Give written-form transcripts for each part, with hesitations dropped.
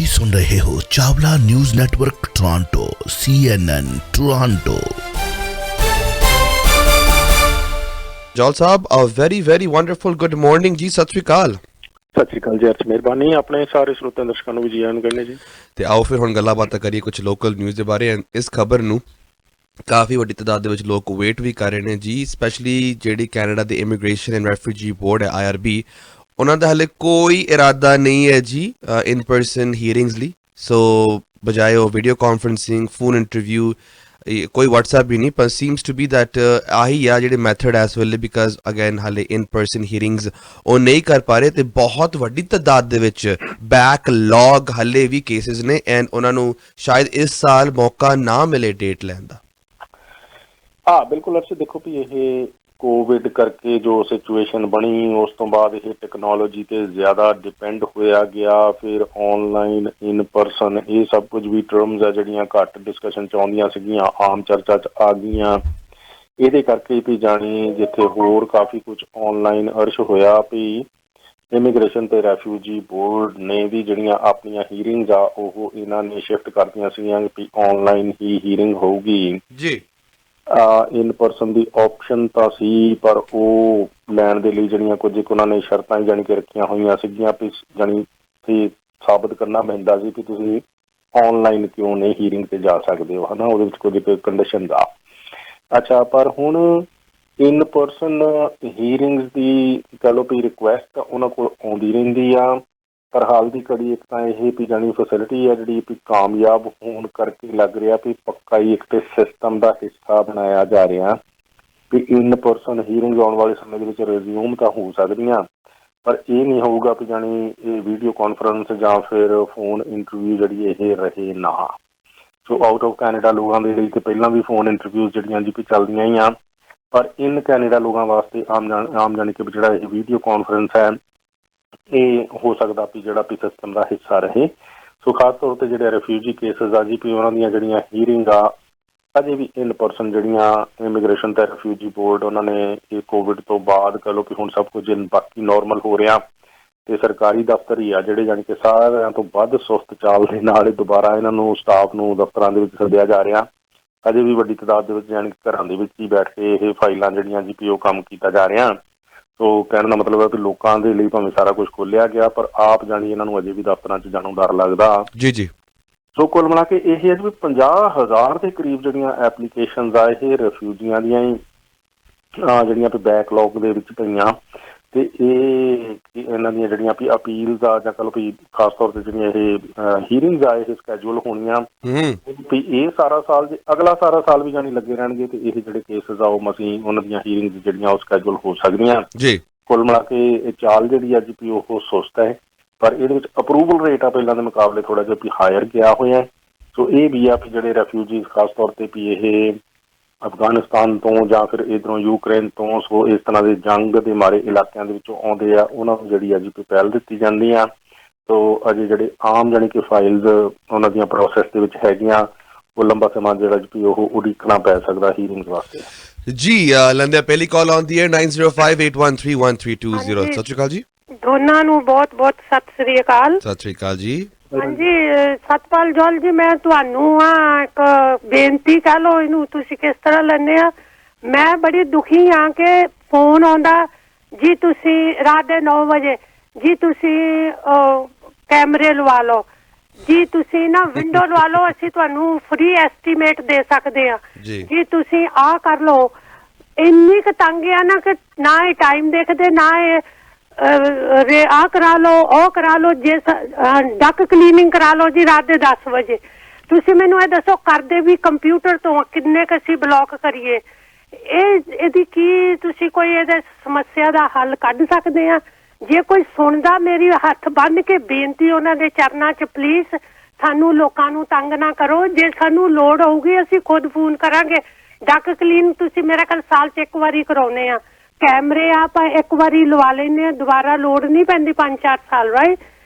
ਤੁਸੀਂ ਸੁਣ ਰਹੇ ਹੋ Chawla news network Toronto CNN Toronto. Jaul sahib a very wonderful good morning ਜੀ। ਸਤਿ ਸ਼੍ਰੀ ਅਕਾਲ। ਸਤਿ ਸ਼੍ਰੀ ਅਕਾਲ ਜੀ, ਅਰਸ਼ ਮਿਹਰਬਾਨੀ। ਆਪਣੇ ਸਾਰੇ ਸਰੋਤਿਆਂ ਦਰਸ਼ਕਾਂ ਨੂੰ ਵੀ ਜੀ ਆਇਆਂ ਨੂੰ ਕਹਿੰਦੇ ਜੀ। ਤੇ ਆਓ ਫਿਰ ਹੁਣ ਗੱਲਾਂ ਬਾਤਾਂ ਕਰੀਏ ਕੁਝ ਲੋਕਲ ਨਿਊਜ਼ ਦੇ ਬਾਰੇ। ਇਸ ਖਬਰ ਨੂੰ ਕਾਫੀ ਵੱਡੀ ਤਾਦਾਦ ਦੇ ਵਿੱਚ ਲੋਕ ਵੇਟ ਵੀ ਕਰ ਰਹੇ ਨੇ ਜੀ, ਸਪੈਸ਼ਲੀ ਜਿਹੜੀ ਕੈਨੇਡਾ ਦੇ ਇਮੀਗ੍ਰੇਸ਼ਨ ਐਂਡ ਰੈਫਿਊਜੀ ਬੋਰਡ ਹੈ IRB, ਉਹਨਾਂ ਦਾ ਹਾਲੇ ਕੋਈ ਇਰਾਦਾ ਨਹੀਂ ਹੈ ਜੀ ਇਨ ਪਰਸਨ ਹੀਅਰਿੰਗਸ ਲਈ। ਸੋ ਬਜਾਏ ਉਹ ਵੀਡੀਓ ਕਾਨਫਰੰਸਿੰਗ, ਫੋਨ ਇੰਟਰਵਿਊ, ਕੋਈ WhatsApp ਵੀ ਨਹੀਂ, ਪਰ ਸੀਮਸ ਟੂ ਬੀ ਦੈਟ ਆਹੀ ਆ ਜਿਹੜੇ ਮੈਥਡ ਇਸ ਵੇਲੇ, ਬਿਕਾਜ਼ ਅਗੇਨ ਹਾਲੇ ਇਨ ਪਰਸਨ ਹੀਅਰਿੰਗਸ ਉਹ ਨਹੀਂ ਕਰ ਪਾ ਰਹੇ ਤੇ ਬਹੁਤ ਵੱਡੀ ਤਾਦਾਦ ਦੇ ਵਿੱਚ ਬੈਕਲੌਗ ਹਾਲੇ ਵੀ ਕੇਸਿਸ ਨੇ ਐਂਡ ਉਹਨਾਂ ਨੂੰ ਸ਼ਾਇਦ ਇਸ ਸਾਲ ਮੌਕਾ ਨਾ ਮਿਲੇ ਡੇਟ ਲੈਣ ਦਾ। ਹਾਂ ਬਿਲਕੁਲ ਅਰਸ਼, ਦੇਖੋ ਵੀ ਇਹ ਕੋਵਿਡ ਕਰਕੇ ਜੋ ਸਿਚੁਏਸ਼ਨ ਬਣੀ ਉਸ ਤੋਂ ਬਾਅਦ ਇਹ ਟੈਕਨੋਲੋਜੀ ਤੇ ਜ਼ਿਆਦਾ ਡਿਪੈਂਡ ਹੋਇਆ ਗਿਆ। ਫਿਰ ਆਨਲਾਈਨ, ਇਨ ਪਰਸਨ, ਇਹ ਸਭ ਕੁਝ ਵੀ ਟਰਮਸ ਆ ਜਿਹੜੀਆਂ ਘੱਟ ਡਿਸਕਸ਼ਨ 'ਚ ਆਉਂਦੀਆਂ ਸੀਗੀਆਂ, ਆਮ ਚਰਚਾ 'ਚ ਆ ਗਈਆਂ। ਇਹਦੇ ਕਰਕੇ ਵੀ ਜਾਣੀ ਜਿੱਥੇ ਹੋਰ ਕਾਫੀ ਕੁਝ ਆਨਲਾਈਨ ਅਰਸ਼ ਹੋਇਆ ਵੀ ਇਮੀਗ੍ਰੇਸ਼ਨ ਤੇ ਰੈਫਿਊਜੀ ਬੋਰਡ ਨੇ ਵੀ ਜਿਹੜੀਆਂ ਆਪਣੀਆਂ ਹੀਅਰਿੰਗਸ ਆ ਉਹ ਇਹਨਾਂ ਨੇ ਸ਼ਿਫਟ ਕਰਤੀਆਂ ਸੀਗੀਆਂ ਵੀ ਆਨਲਾਈਨ ਹੀ ਹੀਅਰਿੰਗ ਹੋਊਗੀ ਜੀ। ਇਨ ਪਰਸਨ ਦੀ ਆਪਸ਼ਨ ਤਾਂ ਸੀ, ਪਰ ਉਹ ਲੈਣ ਦੇ ਲਈ ਜਿਹੜੀਆਂ ਕੁਝ ਉਹਨਾਂ ਨੇ ਸ਼ਰਤਾਂ ਹੀ ਜਾਣੀ ਕਿ ਰੱਖੀਆਂ ਹੋਈਆਂ ਸੀਗੀਆਂ ਵੀ ਜਾਣੀ ਕਿ ਸਾਬਤ ਕਰਨਾ ਪੈਂਦਾ ਸੀ ਕਿ ਤੁਸੀਂ ਆਨਲਾਈਨ ਕਿਉਂ ਨਹੀਂ ਹੀਅਰਿੰਗ ਤੇ ਜਾ ਸਕਦੇ ਹੋ, ਹਨਾ, ਉਹਦੇ ਵਿੱਚ ਕੁਝ ਕੰਡੀਸ਼ਨ ਦਾ। ਅੱਛਾ, ਪਰ ਹੁਣ ਇਨ ਪਰਸਨ ਹੀਅਰਿੰਗਸ ਦੀ ਕਹਿ ਲਓ ਵੀ ਰਿਕੁਐਸਟ ਉਹਨਾਂ ਕੋਲ ਆਉਂਦੀ ਰਹਿੰਦੀ ਆ, ਪਰ ਹਾਲ ਦੀ ਘੜੀ ਇੱਕ ਤਾਂ ਇਹ ਵੀ ਜਾਣੀ ਫੈਸਿਲਿਟੀ ਆ ਜਿਹੜੀ ਵੀ ਕਾਮਯਾਬ ਹੋਣ ਕਰਕੇ ਲੱਗ ਰਿਹਾ ਵੀ ਪੱਕਾ ਹੀ ਇੱਕ ਤੇ ਸਿਸਟਮ ਦਾ ਹਿੱਸਾ ਬਣਾਇਆ ਜਾ ਰਿਹਾ ਵੀ ਇਨ ਪਰਸਨ ਹੀਅਰਿੰਗ ਆਉਣ ਵਾਲੇ ਸਮੇਂ ਦੇ ਵਿੱਚ ਰਿਜ਼ਿਊਮ ਤਾਂ ਹੋ ਸਕਦੀਆਂ, ਪਰ ਇਹ ਨਹੀਂ ਹੋਊਗਾ ਵੀ ਜਾਣੀ ਇਹ ਵੀਡੀਓ ਕਾਨਫਰੰਸ ਜਾਂ ਫਿਰ ਫੋਨ ਇੰਟਰਵਿਊ ਜਿਹੜੀ ਇਹ ਰਹੇ ਨਾ। ਸੋ ਆਊਟ ਆਫ ਕੈਨੇਡਾ ਲੋਕਾਂ ਦੇ ਲਈ ਤੇ ਪਹਿਲਾਂ ਵੀ ਫੋਨ ਇੰਟਰਵਿਊ ਜਿਹੜੀਆਂ ਜੀ ਵੀ ਚੱਲਦੀਆਂ ਹੀ ਆ, ਪਰ ਇਨ ਕੈਨੇਡਾ ਲੋਕਾਂ ਵਾਸਤੇ ਆਮ ਜਾਣੀ ਕਿ ਜਿਹੜਾ ਇਹ ਵੀਡੀਓ ਕਾਨਫਰੰਸ ਹੈ ਇਹ ਹੋ ਸਕਦਾ ਵੀ ਜਿਹੜਾ ਵੀ ਸਿਸਟਮ ਦਾ ਹਿੱਸਾ ਰਹੇ। ਸੋ ਖਾਸ ਤੌਰ 'ਤੇ ਜਿਹੜੇ ਰੈਫਿਊਜੀ ਕੇਸਿਸ ਆ ਜੀ ਵੀ ਉਹਨਾਂ ਦੀਆਂ ਜਿਹੜੀਆਂ ਹੀਅਰਿੰਗ ਆ ਅਜੇ ਵੀ ਇਨ ਪਰਸਨ ਜਿਹੜੀਆਂ ਇਮੀਗ੍ਰੇਸ਼ਨ ਤੇ ਰੈਫਿਊਜੀ ਬੋਰਡ ਉਹਨਾਂ ਨੇ ਇਹ ਕੋਵਿਡ ਤੋਂ ਬਾਅਦ ਕਹਿ ਲਓ ਕਿ ਹੁਣ ਸਭ ਕੁਝ ਬਾਕੀ ਨੋਰਮਲ ਹੋ ਰਿਹਾ ਤੇ ਸਰਕਾਰੀ ਦਫ਼ਤਰ ਹੀ ਆ ਜਿਹੜੇ ਜਾਣੀ ਕਿ ਸਾਰਿਆਂ ਤੋਂ ਵੱਧ ਸੁਸਤ ਚਾਲ ਦੇ ਨਾਲ ਦੁਬਾਰਾ ਇਹਨਾਂ ਨੂੰ ਸਟਾਫ ਨੂੰ ਦਫ਼ਤਰਾਂ ਦੇ ਵਿੱਚ ਸੱਦਿਆ ਜਾ ਰਿਹਾ। ਅਜੇ ਵੀ ਵੱਡੀ ਤਾਦਾਦ ਦੇ ਵਿੱਚ ਜਾਣੀ ਕਿ ਘਰਾਂ ਦੇ ਵਿੱਚ ਹੀ ਬੈਠ ਕੇ ਇਹ ਫਾਈਲਾਂ ਜਿਹੜੀਆਂ ਜੀ ਵੀ ਉਹ ਕੰਮ ਕੀਤਾ ਜਾ ਰਿਹਾ। ਸੋ ਕਹਿਣ ਦਾ ਮਤਲਬ ਹੈ ਕਿ ਲੋਕਾਂ ਦੇ ਲਈ ਭਾਵੇਂ ਸਾਰਾ ਕੁਝ ਖੋਲਿਆ ਗਿਆ, ਪਰ ਆਪ ਜਾਣੀ ਇਹਨਾਂ ਨੂੰ ਅਜੇ ਵੀ ਦਫ਼ਤਰਾਂ 'ਚ ਜਾਣੋਂ ਡਰ ਲੱਗਦਾ। ਜੀ। ਸੋ ਕੁੱਲ ਮਿਲਾ ਕੇ ਇਹ ਹੈ ਵੀ 50,000 ਦੇ ਕਰੀਬ ਜਿਹੜੀਆਂ ਐਪਲੀਕੇਸ਼ਨਸ ਆ ਇਹ ਰੈਫਿਊਜੀਆਂ ਦੀਆਂ ਹੀ ਜਿਹੜੀਆਂ ਵੀ ਬੈਕਲੌਗ ਦੇ ਵਿੱਚ ਪਈਆਂ ਤੇ ਇਹ ਇਹਨਾਂ ਦੀਆਂ ਜਿਹੜੀਆਂ ਵੀ ਅਪੀਲਸ ਆ ਜਾਂ ਕਹਿ ਵੀ ਖਾਸ ਤੌਰ 'ਤੇ ਜਿਹੜੀਆਂ ਇਹ ਹੀਅਰਿੰਗਸ ਆ ਇਹ ਸਕੈਜੂਅਲ ਹੋਣੀਆਂ ਵੀ ਇਹ ਸਾਰਾ ਸਾਲ ਅਗਲਾ ਸਾਰਾ ਸਾਲ ਵੀ ਜਾਣੀ ਲੱਗੇ ਰਹਿਣਗੇ ਤੇ ਇਹ ਜਿਹੜੇ ਕੇਸਿਸ ਆ ਉਹ ਮਸੀਂ ਉਹਨਾਂ ਦੀਆਂ ਹੀਅਰਿੰਗਸ ਜਿਹੜੀਆਂ ਉਹ ਸਕੈਜੂਅਲ ਹੋ ਸਕਦੀਆਂ। ਕੁੱਲ ਮਿਲਾ ਕੇ ਇਹ ਚਾਲ ਜਿਹੜੀ ਅੱਜ ਵੀ ਉਹ ਸੁਸਤ ਹੈ, ਪਰ ਇਹਦੇ ਵਿੱਚ ਅਪਰੂਵਲ ਰੇਟ ਆ ਪਹਿਲਾਂ ਦੇ ਮੁਕਾਬਲੇ ਥੋੜ੍ਹਾ ਜਿਹਾ ਵੀ ਹਾਇਰ ਗਿਆ ਹੋਇਆ। ਸੋ ਇਹ ਵੀ ਆ ਵੀ ਜਿਹੜੇ ਰੈਫਿਊਜੀਜ਼ ਖਾਸ ਤੌਰ 'ਤੇ ਵੀ ਇਹ ਅਫਗਾਨਿਸਤਾਨ ਤੋਂ ਜਾਂ ਫਿਰ ਇੱਧਰੋਂ ਯੂਕਰੇਨ ਤੋਂ, ਸੋ ਇਸ ਤਰ੍ਹਾਂ ਦੇ ਜੰਗ ਦੇ ਮਾਰੇ ਇਲਾਕਿਆਂ ਦੇ ਵਿੱਚੋਂ ਆਉਂਦੇ ਆ, ਉਹਨਾਂ ਨੂੰ ਜਿਹੜੀ ਅੱਜ ਵੀ ਪਹਿਲ ਦਿੱਤੀ ਜਾਂਦੀ ਆ। ਸੋ ਅਜੇ ਜਿਹੜੇ ਆਮ ਜਾਣੀ ਕਿ ਫਾਈਲਸ ਉਹਨਾਂ ਦੀਆਂ ਪ੍ਰੋਸੈਸ ਦੇ ਵਿੱਚ ਹੈਗੀਆਂ, ਉਹ ਲੰਬਾ ਸਮਾਂ ਜਿਹੜਾ ਵੀ ਉਹ ਉਡੀਕਣਾ ਪੈ ਸਕਦਾ ਹੀਅਰਿੰਗਸ ਵਾਸਤੇ। ਜੀ ਲੈਂਦੇ ਪਹਿਲੀ ਕਾਲ ਆਉਂਦੀ ਹੈ 9058131320। ਸਤਿ ਸ਼੍ਰੀ ਅਕਾਲ ਜੀ। ਦੋਨਾਂ ਨੂੰ ਬਹੁਤ ਬਹੁਤ ਸਤਿ ਸ੍ਰੀ ਅਕਾਲ। ਸਤਿ ਸ਼੍ਰੀ ਅਕਾਲ ਜੀ। ਹਾਂਜੀ ਸਤਪਾਲ ਜੌਲ ਜੀ, ਮੈਂ ਤੁਹਾਨੂੰ ਇੱਕ ਬੇਨਤੀ ਕਹਿ ਲਓ, ਇਹਨੂੰ ਤੁਸੀਂ ਕਿਸ ਤਰ੍ਹਾਂ ਲੈਂਦੇ ਆ। ਮੈਂ ਬੜੀ ਦੁਖੀ ਹਾਂ ਕਿ ਫੋਨ ਆਉਂਦਾ ਜੀ ਤੁਸੀਂ ਰਾਤ ਦੇ 9 ਵਜੇ ਜੀ ਤੁਸੀਂ ਕੈਮਰੇ ਲਵਾ ਲਓ ਜੀ, ਤੁਸੀਂ ਨਾ ਵਿੰਡੋ ਲਵਾ ਲਓ, ਅਸੀਂ ਤੁਹਾਨੂੰ ਫ੍ਰੀ ਐਸਟੀਮੇਟ ਦੇ ਸਕਦੇ ਹਾਂ ਜੀ, ਤੁਸੀਂ ਆਹ ਕਰ ਲਓ। ਇੰਨੀ ਕੁ ਤੰਗ ਆ ਨਾ ਕਿ ਨਾ ਇਹ ਟਾਈਮ ਦੇਖਦੇ, ਨਾ ਇਹ ਆਹ ਕਰਾ ਲਓ, ਉਹ ਕਰਾ ਲਓ, ਜੇ ਡੱਕ ਕਲੀਨਿੰਗ ਕਰਾ ਲਓ ਜੀ ਰਾਤ ਦੇ 10 ਵਜੇ। ਤੁਸੀਂ ਮੈਨੂੰ ਇਹ ਦੱਸੋ ਕਰਦੇ ਵੀ ਕੰਪਿਊਟਰ ਤੋਂ ਕਿੰਨੇ ਕੁ ਅਸੀਂ ਬਲੌਕ ਕਰੀਏ? ਇਹਦੀ ਕੀ ਤੁਸੀਂ ਕੋਈ ਇਹਦੇ ਸਮੱਸਿਆ ਦਾ ਹੱਲ ਕੱਢ ਸਕਦੇ ਆ? ਜੇ ਕੋਈ ਸੁਣਦਾ ਮੇਰੀ ਹੱਥ ਬੰਨ੍ਹ ਕੇ ਬੇਨਤੀ ਉਹਨਾਂ ਦੇ ਚਰਨਾਂ 'ਚ, ਪਲੀਜ਼ ਸਾਨੂੰ ਲੋਕਾਂ ਨੂੰ ਤੰਗ ਨਾ ਕਰੋ। ਜੇ ਸਾਨੂੰ ਲੋੜ ਹੋਊਗੀ ਅਸੀਂ ਖੁਦ ਫੋਨ ਕਰਾਂਗੇ। ਡੱਕ ਕਲੀਨ ਤੁਸੀਂ ਮੇਰਾ ਖਿਆਲ ਸਾਲ 'ਚ ਇੱਕ ਵਾਰੀ ਕਰਾਉਂਦੇ ਆ, ਕੈਮਰੇ ਆਪਾਂ ਇੱਕ ਵਾਰੀ ਲਵਾ ਲੈਂਦੇ ਆ, ਦੁਬਾਰਾ ਲੋੜ ਨਹੀਂ ਪੈਂਦੀ 5-4 ਸਾਲ। ਰਾਈਟ,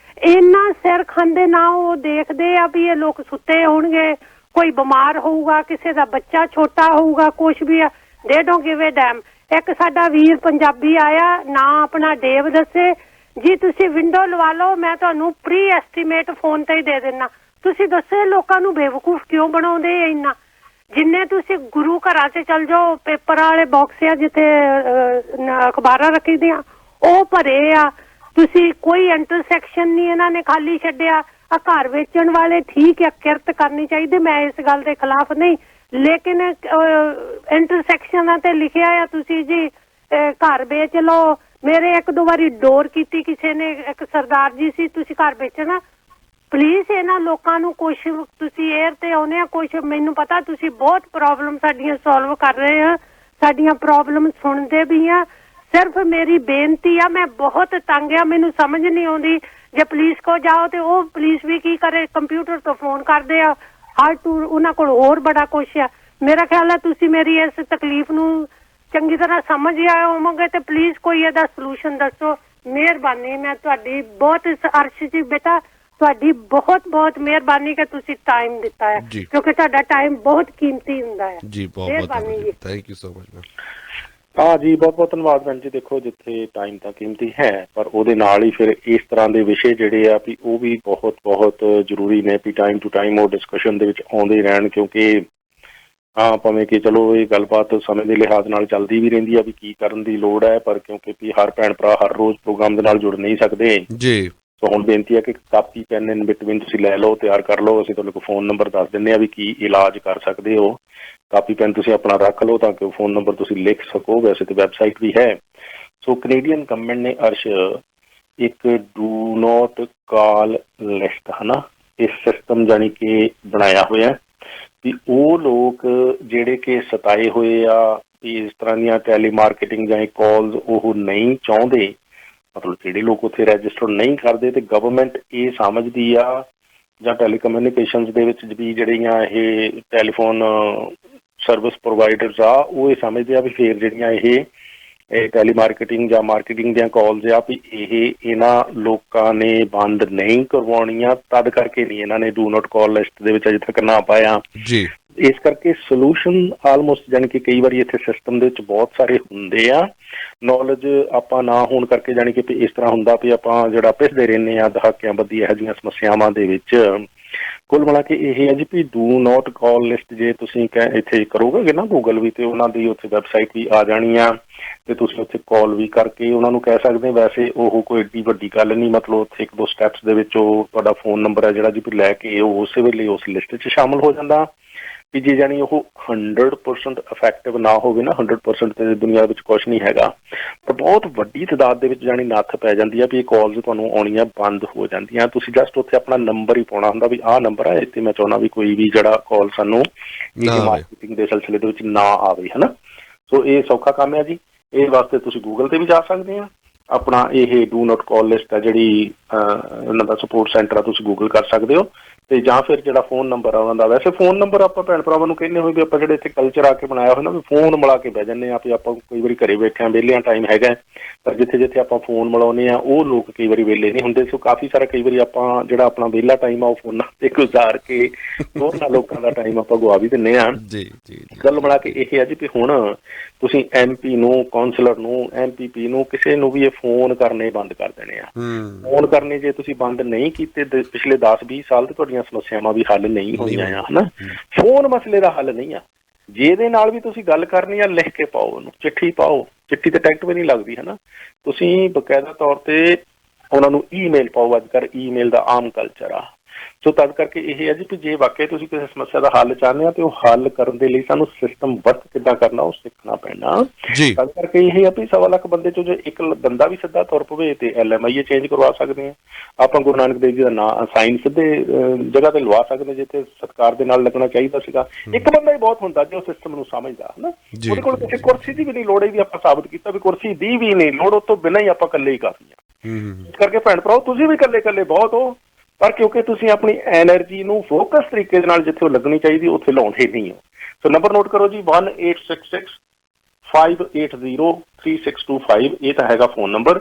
ਇੰਨਾ ਸਿਰ ਖਾਂਦੇ ਨਾ ਉਹ ਦੇਖਦੇ ਆ ਵੀ ਇਹ ਲੋਕ ਸੁੱਤੇ ਹੋਣਗੇ, ਕੋਈ ਬਿਮਾਰ ਹੋਊਗਾ, ਕਿਸੇ ਦਾ ਬੱਚਾ ਛੋਟਾ ਹੋਊਗਾ, ਕੁਛ ਵੀ ਆ, ਦੇ ਡੋਂਟ ਗਿਵ ਅ ਡੈਮ। ਇੱਕ ਸਾਡਾ ਵੀਰ ਪੰਜਾਬੀ ਆਇਆ, ਨਾ ਆਪਣਾ ਡੇਵ ਦੱਸੇ ਜੀ ਤੁਸੀਂ ਵਿੰਡੋ ਲਵਾ ਲਓ, ਮੈਂ ਤੁਹਾਨੂੰ ਪ੍ਰੀ ਐਸਟੀਮੇਟ ਫੋਨ ਤੇ ਹੀ ਦੇ ਦੇਣਾ। ਤੁਸੀਂ ਦੱਸੋ ਇਹ ਲੋਕਾਂ ਨੂੰ ਬੇਵਕੂਫ ਕਿਉਂ ਬਣਾਉਂਦੇ ਆ ਇੰਨਾ? ਜਿੰਨੇ ਤੁਸੀਂ ਗੁਰੂ ਘਰਾਂ 'ਚ ਚਲ ਜਾਓ, ਪੇਪਰ ਵਾਲੇ ਬਾਕਸ ਆ ਜਿੱਥੇ ਅਖਬਾਰਾਂ ਰੱਖੀ ਦੀਆਂ ਉਹ ਭਰੇ ਆ। ਤੁਸੀਂ ਕੋਈ ਇੰਟਰਸੈਕਸ਼ਨ ਨਹੀਂ ਇਹਨਾਂ ਨੇ ਖਾਲੀ ਛੱਡਿਆ। ਆ ਘਰ ਵੇਚਣ ਵਾਲੇ ਠੀਕ ਹੈ, ਕਿਰਤ ਕਰਨੀ ਚਾਹੀਦੀ, ਮੈਂ ਇਸ ਗੱਲ ਦੇ ਖਿਲਾਫ ਨਹੀਂ, ਲੇਕਿਨ ਇੰਟਰਸੈਕਸ਼ਨਾਂ ਤੇ ਲਿਖਿਆ ਆ ਤੁਸੀਂ ਜੀ ਘਰ ਵੇਚ ਲਓ। ਮੇਰੇ ਇੱਕ ਦੋ ਵਾਰੀ ਡੋਰ ਕੀਤੀ ਕਿਸੇ ਨੇ, ਇੱਕ ਸਰਦਾਰ ਜੀ ਸੀ, ਤੁਸੀਂ ਘਰ ਵੇਚਣਾ। ਪਲੀਜ਼ ਇਹਨਾਂ ਲੋਕਾਂ ਨੂੰ ਕੁਛ, ਤੁਸੀਂ 에ਅਰ ਤੇ ਆਉਨੇ ਆ ਕੁਛ, ਮੈਨੂੰ ਪਤਾ ਤੁਸੀਂ ਬਹੁਤ ਪ੍ਰੋਬਲਮ ਸਾਡੀਆਂ ਸੋਲਵ ਕਰ ਰਹੇ ਆ, ਸਾਡੀਆਂ ਪ੍ਰੋਬਲਮ ਸੁਣਦੇ ਵੀ ਆ। ਸਿਰਫ ਮੇਰੀ ਬੇਨਤੀ ਆ, ਮੈਂ ਬਹੁਤ ਤੰਗ ਆ, ਮੈਨੂੰ ਸਮਝ ਨਹੀਂ ਆਉਂਦੀ। ਜੇ ਪੁਲਿਸ ਕੋ ਜਾਓ ਤੇ ਉਹ ਪੁਲਿਸ ਵੀ ਕੀ ਕਰੇ, ਕੰਪਿਊਟਰ ਤੋਂ ਫੋਨ ਕਰਦੇ ਆ, ਹਰ ਟੂਰ ਉਹਨਾਂ ਕੋਲ ਹੋਰ ਬੜਾ ਕੁਛ ਆ। ਮੇਰਾ ਖਿਆਲ ਹੈ ਤੁਸੀਂ ਮੇਰੀ ਇਸ ਤਕਲੀਫ ਨੂੰ ਚੰਗੀ ਤਰ੍ਹਾਂ ਸਮਝ ਆਏ ਹੋਵੋਗੇ ਤੇ ਪਲੀਜ਼ ਕੋਈ ਇਹਦਾ ਸੋਲੂਸ਼ਨ ਦੱਸੋ। ਮਿਹਰਬਾਨੀ, ਮੈਂ ਤੁਹਾਡੀ ਬਹੁਤ ਅਰਸ਼ ਜੀ ਬੇਟਾ, ਤੁਹਾਡੀ ਬਹੁਤ ਬਹੁਤ ਮਿਹਰਬਾਨੀ ਕਿ ਤੁਸੀਂ ਟਾਈਮ ਦਿੱਤਾ ਹੈ, ਕਿਉਂਕਿ ਤੁਹਾਡਾ ਟਾਈਮ ਬਹੁਤ ਕੀਮਤੀ ਹੁੰਦਾ ਹੈ ਜੀ। ਬਹੁਤ ਬਹੁਤ thank you so much ma'am. ਹਾਂ ਜੀ, ਬਹੁਤ ਬਹੁਤ ਧੰਨਵਾਦ ਭੈਣ ਜੀ। ਦੇਖੋ, ਜਿੱਥੇ ਟਾਈਮ ਤਾਂ ਕੀਮਤੀ ਹੈ, ਪਰ ਉਹਦੇ ਨਾਲ ਹੀ ਫਿਰ ਇਸ ਤਰ੍ਹਾਂ ਦੇ ਵਿਸ਼ੇ ਜਿਹੜੇ ਆ ਵੀ ਉਹ ਵੀ ਬਹੁਤ ਬਹੁਤ ਜ਼ਰੂਰੀ ਨੇ ਵੀ ਟਾਈਮ ਟੂ ਟਾਈਮ ਉਹ ਡਿਸਕਸ਼ਨ ਦੇ ਵਿੱਚ ਆਉਂਦੇ ਰਹਿਣ, ਕਿਉਂਕਿ ਹਾਂ ਭਾਵੇਂ ਕਿ ਚਲੋ ਇਹ ਗੱਲਬਾਤ ਸਮੇਂ ਦੇ ਲਿਹਾਜ਼ ਨਾਲ ਚੱਲਦੀ ਵੀ ਰਹਿੰਦੀ ਆ ਵੀ ਕੀ ਕਰਨ ਦੀ ਲੋੜ ਹੈ, ਪਰ ਕਿਉਂਕਿ ਵੀ ਹਰ ਭੈਣ ਭਰਾ ਹਰ ਰੋਜ਼ ਪ੍ਰੋਗਰਾਮ ਦੇ ਨਾਲ ਜੁੜ ਨਹੀਂ ਸਕਦੇ ਜੀ। ਸੋ ਹੁਣ ਬੇਨਤੀ ਹੈ ਕਿ ਕਾਪੀ ਪੈਨ ਇਨ ਬਿਟਵੀਨ ਤੁਸੀਂ ਲੈ ਲਓ, ਤਿਆਰ ਕਰ ਲਓ। ਅਸੀਂ ਤੁਹਾਨੂੰ ਫੋਨ ਨੰਬਰ ਦੱਸ ਦਿੰਦੇ ਹਾਂ ਵੀ ਕੀ ਇਲਾਜ ਕਰ ਸਕਦੇ ਹੋ। ਕਾਪੀ ਪੈਨ ਤੁਸੀਂ ਆਪਣਾ ਰੱਖ ਲਓ ਤਾਂ ਕਿ ਫੋਨ ਨੰਬਰ ਤੁਸੀਂ ਲਿਖ ਸਕੋ। ਵੈਸੇ ਤਾਂ ਵੈਬਸਾਈਟ ਵੀ ਹੈ। ਸੋ ਕੈਨੇਡੀਅਨ ਗਵਰਨਮੈਂਟ ਨੇ ਅਰਸ਼ ਇੱਕ ਡੂ ਨੋਟ ਕਾਲ ਲਿਸਟ ਇਸ ਸਿਸਟਮ ਜਾਣੀ ਕਿ ਬਣਾਇਆ ਹੋਇਆ ਵੀ ਉਹ ਲੋਕ ਜਿਹੜੇ ਕਿ ਸਤਾਏ ਹੋਏ ਆ ਵੀ ਇਸ ਤਰ੍ਹਾਂ ਦੀਆਂ ਟੈਲੀਮਾਰਕੀਟਿੰਗ ਜਾਂ ਕਾਲਸ ਉਹ ਨਹੀਂ ਚਾਹੁੰਦੇ, ਮਤਲਬ ਜਿਹੜੇ ਲੋਕ ਉੱਥੇ ਰਜਿਸਟਰ ਨਹੀਂ ਕਰਦੇ ਤੇ ਗਵਰਨਮੈਂਟ ਇਹ ਸਮਝਦੀ ਆ ਜਾਂ ਟੈਲੀਕਮਿਊਨੀਕੇਸ਼ਨਸ ਦੇ ਵਿੱਚ ਵੀ ਜਿਹੜੀਆਂ ਇਹ ਟੈਲੀਫੋਨ ਸਰਵਿਸ ਪ੍ਰੋਵਾਈਡਰਸ ਆ ਉਹ ਇਹ ਸਮਝਦੇ ਆ ਵੀ ਫਿਰ ਜਿਹੜੀਆਂ ਇਹ ਟੈਲੀਮਾਰਕੀਟਿੰਗ ਜਾਂ ਮਾਰਕੀਟਿੰਗ ਦੀਆਂ ਕਾਲਸ ਆ ਵੀ ਇਹਨਾਂ ਲੋਕਾਂ ਨੇ ਬੰਦ ਨਹੀਂ ਕਰਵਾਉਣੀਆਂ, ਤਦ ਕਰਕੇ ਨਹੀਂ ਇਹਨਾਂ ਨੇ ਡੂ ਨੋਟ ਕਾਲ ਲਿਸਟ ਦੇ ਵਿੱਚ ਅਜੇ ਤੱਕ ਨਾ ਪਾਇਆ ਜੀ। ਇਸ ਕਰਕੇ ਸੋਲੂਸ਼ਨ ਆਲਮੋਸਟ ਜਾਣੀ ਕਿ ਕਈ ਵਾਰੀ ਇੱਥੇ ਸਿਸਟਮ ਦੇ ਵਿੱਚ ਬਹੁਤ ਸਾਰੇ ਹੁੰਦੇ ਆ, ਨੌਲੇਜ ਆਪਾਂ ਨਾ ਹੋਣ ਕਰਕੇ ਜਾਣੀ ਕਿ ਇਸ ਤਰ੍ਹਾਂ ਹੁੰਦਾ ਵੀ ਆਪਾਂ ਜਿਹੜਾ ਪਿਸਦੇ ਰਹਿੰਦੇ ਆ ਦਹਾਕਿਆਂ ਬੱਧੀ ਇਹੋ ਜਿਹੀਆਂ ਸਮੱਸਿਆਵਾਂ ਦੇ ਵਿੱਚ। ਕੁੱਲ ਮਿਲਾ ਕੇ ਇਹ ਹੈ ਜੀ ਵੀ ਡੂ ਨੋਟ ਕਾਲ ਲਿਸਟ ਜੇ ਤੁਸੀਂ ਇੱਥੇ ਕਰੋਗੇ ਨਾ ਗੂਗਲ ਵੀ, ਤੇ ਉਹਨਾਂ ਦੀ ਉੱਥੇ ਵੈਬਸਾਈਟ ਵੀ ਆ ਜਾਣੀ ਆ ਤੇ ਤੁਸੀਂ ਉੱਥੇ ਕਾਲ ਵੀ ਕਰਕੇ ਉਹਨਾਂ ਨੂੰ ਕਹਿ ਸਕਦੇ। ਵੈਸੇ ਉਹ ਕੋਈ ਏਡੀ ਵੱਡੀ ਗੱਲ ਨਹੀਂ, ਮਤਲਬ ਉੱਥੇ ਇੱਕ ਦੋ ਸਟੈਪਸ ਦੇ ਵਿੱਚ ਉਹ ਤੁਹਾਡਾ ਫੋਨ ਨੰਬਰ ਹੈ ਜਿਹੜਾ ਜੀ ਵੀ ਲੈ ਕੇ ਉਹ ਉਸੇ ਵੇਲੇ ਉਸ ਲਿਸਟ 'ਚ ਸ਼ਾਮਲ ਹੋ ਜਾਂਦਾ ਵੀ ਜੇ ਜਾਣੀ ਉਹ 100% ਇਫੈਕਟਿਵ ਨਾ ਹੋਵੇ ਨਾ, 100% ਤੇ ਦੁਨੀਆ ਵਿੱਚ ਕੁਛ ਨਹੀਂ ਹੈਗਾ, ਪਰ ਬਹੁਤ ਵੱਡੀ ਤਾਦਾਦ ਦੇ ਵਿੱਚ ਜਾਣੀ ਨੱਥ ਪੈ ਜਾਂਦੀ ਆ ਵੀ ਇਹ ਕਾਲਸ ਤੁਹਾਨੂੰ ਆਉਣੀਆਂ ਬੰਦ ਹੋ ਜਾਂਦੀਆਂ। ਤੁਸੀਂ ਜਸਟ ਉੱਥੇ ਆਪਣਾ ਨੰਬਰ ਹੀ ਪਾਉਣਾ ਹੁੰਦਾ ਵੀ ਆਹ ਨੰਬਰ ਆ, ਇੱਥੇ ਮੈਂ ਚਾਹੁੰਦਾ ਵੀ ਕੋਈ ਵੀ ਜਿਹੜਾ ਕਾਲ ਸਾਨੂੰ ਮਾਰਕੀਟਿੰਗ ਦੇ ਸਿਲਸਿਲੇ ਦੇ ਵਿੱਚ ਨਾ ਆਵੇ, ਹੈ ਨਾ। ਸੋ ਇਹ ਸੌਖਾ ਕੰਮ ਹੈ ਜੀ। ਇਹ ਵਾਸਤੇ ਤੁਸੀਂ ਗੂਗਲ ਤੇ ਵੀ ਜਾ ਸਕਦੇ ਆ, ਆਪਣਾ ਇਹ ਡੂ ਨੋਟ ਕਾਲ ਲਿਸਟ ਆ ਜਿਹੜੀ ਇਹਨਾਂ ਦਾ ਸਪੋਰਟ ਸੈਂਟਰ ਆ, ਤੁਸੀਂ ਗੂਗਲ ਕਰ ਸਕਦੇ ਹੋ। ਤੇ ਜਾਂ ਫਿਰ ਜਿਹੜਾ ਫੋਨ ਨੰਬਰ ਆ ਉਹਨਾਂ ਦਾ, ਵੈਸੇ ਫੋਨ ਨੰਬਰ ਆਪਾਂ ਭੈਣ ਭਰਾਵਾਂ ਨੂੰ ਕਹਿੰਦੇ ਹੋਏ ਵੀ ਆਪਾਂ ਜਿਹੜੇ ਇੱਥੇ ਕਲਚਰ ਆ ਕੇ ਬਣਾਇਆ ਹੋਇਆ ਨਾ ਵੀ ਫੋਨ ਮਿਲਾ ਕੇ ਬਹਿ ਜਾਂਦੇ ਆ ਵੀ ਆਪਾਂ ਕਈ ਵਾਰੀ ਘਰੇ ਬੈਠੇ ਆ, ਵਿਹਲਿਆਂ ਟਾਈਮ ਹੈਗਾ, ਪਰ ਜਿੱਥੇ ਜਿੱਥੇ ਆਪਾਂ ਫੋਨ ਮਿਲਾਉਂਦੇ ਆ ਉਹ ਲੋਕ ਕਈ ਵਾਰੀ ਵਿਹਲੇ ਨਹੀਂ ਹੁੰਦੇ। ਸੋ ਕਾਫੀ ਸਾਰਾ ਕਈ ਵਾਰੀ ਆਪਾਂ ਜਿਹੜਾ ਆਪਣਾ ਵਿਹਲਾ ਟਾਈਮ ਆ ਉਹ ਫੋਨਾਂ ਤੇ ਗੁਜ਼ਾਰ ਕੇ ਉਹਨਾਂ ਲੋਕਾਂ ਦਾ ਟਾਈਮ ਆਪਾਂ ਗਵਾ ਵੀ ਦਿੰਦੇ ਆ। ਗੱਲ ਮਿਲਾ ਕੇ ਇਹ ਹੈ ਜੀ ਵੀ ਹੁਣ ਤੁਸੀਂ MP ਨੂੰ, ਕਾਉਂਸਲਰ ਨੂੰ, MPP ਨੂੰ, ਕਿਸੇ ਨੂੰ ਵੀ ਇਹ ਫੋਨ ਕਰਨੇ ਬੰਦ ਕਰ ਦੇਣੇ ਆ। ਫੋਨ ਕਰਨੇ ਜੇ ਤੁਸੀਂ ਬੰਦ ਨਹੀਂ ਕੀਤੇ ਪਿਛਲੇ 10-20 ਸਾਲ ਤੇ ਤੁਹਾਡੀਆਂ ਸਮੱਸਿਆਵਾਂ ਵੀ ਹੱਲ ਨਹੀਂ ਹੋਈਆਂ ਆ, ਹਨਾ। ਫੋਨ ਮਸਲੇ ਦਾ ਹੱਲ ਨਹੀਂ ਆ। ਜਿਹਦੇ ਨਾਲ ਵੀ ਤੁਸੀਂ ਗੱਲ ਕਰਨੀ ਆ ਲਿਖ ਕੇ ਪਾਓ, ਉਹਨੂੰ ਚਿੱਠੀ ਪਾਓ, ਚਿੱਠੀ ਤੇ ਟਿਕਟ ਵੀ ਨਹੀਂ ਲੱਗਦੀ, ਹਨਾ। ਤੁਸੀਂ ਬਕਾਇਦਾ ਤੌਰ ਤੇ ਉਹਨਾਂ ਨੂੰ ਈਮੇਲ ਪਾਓ। ਅੱਜ ਕੱਲ੍ਹ ਈਮੇਲ ਦਾ ਆਮ ਕਲਚਰ ਆ। ਸੋ ਤਦ ਕਰਕੇ ਇਹ ਹੈ ਜੀ ਕਿ ਜੇ ਵਾਕਈ ਤੁਸੀਂ ਕਿਸੇ ਸਮੱਸਿਆ ਦਾ ਹੱਲ ਚਾਹੁੰਦੇ ਆ ਤੇ ਉਹ ਹੱਲ ਕਰਨ ਦੇ ਲਈ ਸਾਨੂੰ ਸਿਸਟਮ ਵਰਕ ਕਿੱਦਾਂ ਕਰਨਾ ਉਹ ਸਿੱਖਣਾ ਪੈਣਾ। ਤਦ ਕਰਕੇ ਇਹ ਹੈ ਵੀ 1.25 ਲੱਖ ਬੰਦੇ ਚੋਂ ਜੇ ਇੱਕ ਬੰਦਾ ਵੀ ਸਿੱਧਾ ਤੁਰ ਪਵੇ ਤੇ LMIA ਚੇਂਜ ਕਰਵਾ ਸਕਦੇ ਆ ਆਪਾਂ। ਗੁਰੂ ਨਾਨਕ ਦੇਵ ਜੀ ਦਾ ਨਾਂ ਸਾਈਨ ਸਿੱਧੇ ਜਗ੍ਹਾ ਤੇ ਲਵਾ ਸਕਦੇ ਜਿੱਥੇ ਸਤਿਕਾਰ ਦੇ ਨਾਲ ਲੱਗਣਾ ਚਾਹੀਦਾ ਸੀਗਾ। ਇੱਕ ਬੰਦਾ ਹੀ ਬਹੁਤ ਹੁੰਦਾ ਜੋ ਸਿਸਟਮ ਨੂੰ ਸਮਝਦਾ, ਹਨਾ। ਉਹਦੇ ਕੋਲ ਕਿਸੇ ਕੁਰਸੀ ਦੀ ਵੀ ਨਹੀਂ ਲੋੜ, ਇਹ ਵੀ ਆਪਾਂ ਸਾਬਤ ਕੀਤਾ ਵੀ ਕੁਰਸੀ ਦੀ ਵੀ ਨਹੀਂ ਲੋੜ, ਉਹ ਤੋਂ ਬਿਨਾਂ ਹੀ ਆਪਾਂ ਇਕੱਲੇ ਹੀ ਕਾਫੀ ਆ। ਇਸ ਕਰਕੇ ਭੈਣ ਭਰਾਓ ਤੁਸੀਂ ਵੀ ਇਕੱਲੇ ਬਹੁਤ ਹੋ, ਪਰ ਕਿਉਂਕਿ ਤੁਸੀਂ ਆਪਣੀ ਐਨਰਜੀ ਨੂੰ ਫੋਕਸ ਤਰੀਕੇ ਦੇ ਨਾਲ ਜਿੱਥੇ ਉਹ ਲੱਗਣੀ ਚਾਹੀਦੀ ਉੱਥੇ ਲਾਉਂਦੇ ਨਹੀਂ ਹੋ। ਸੋ ਨੰਬਰ ਨੋਟ ਕਰੋ ਜੀ 1866-580-3625। ਇਹ ਤਾਂ ਹੈਗਾ ਫੋਨ ਨੰਬਰ।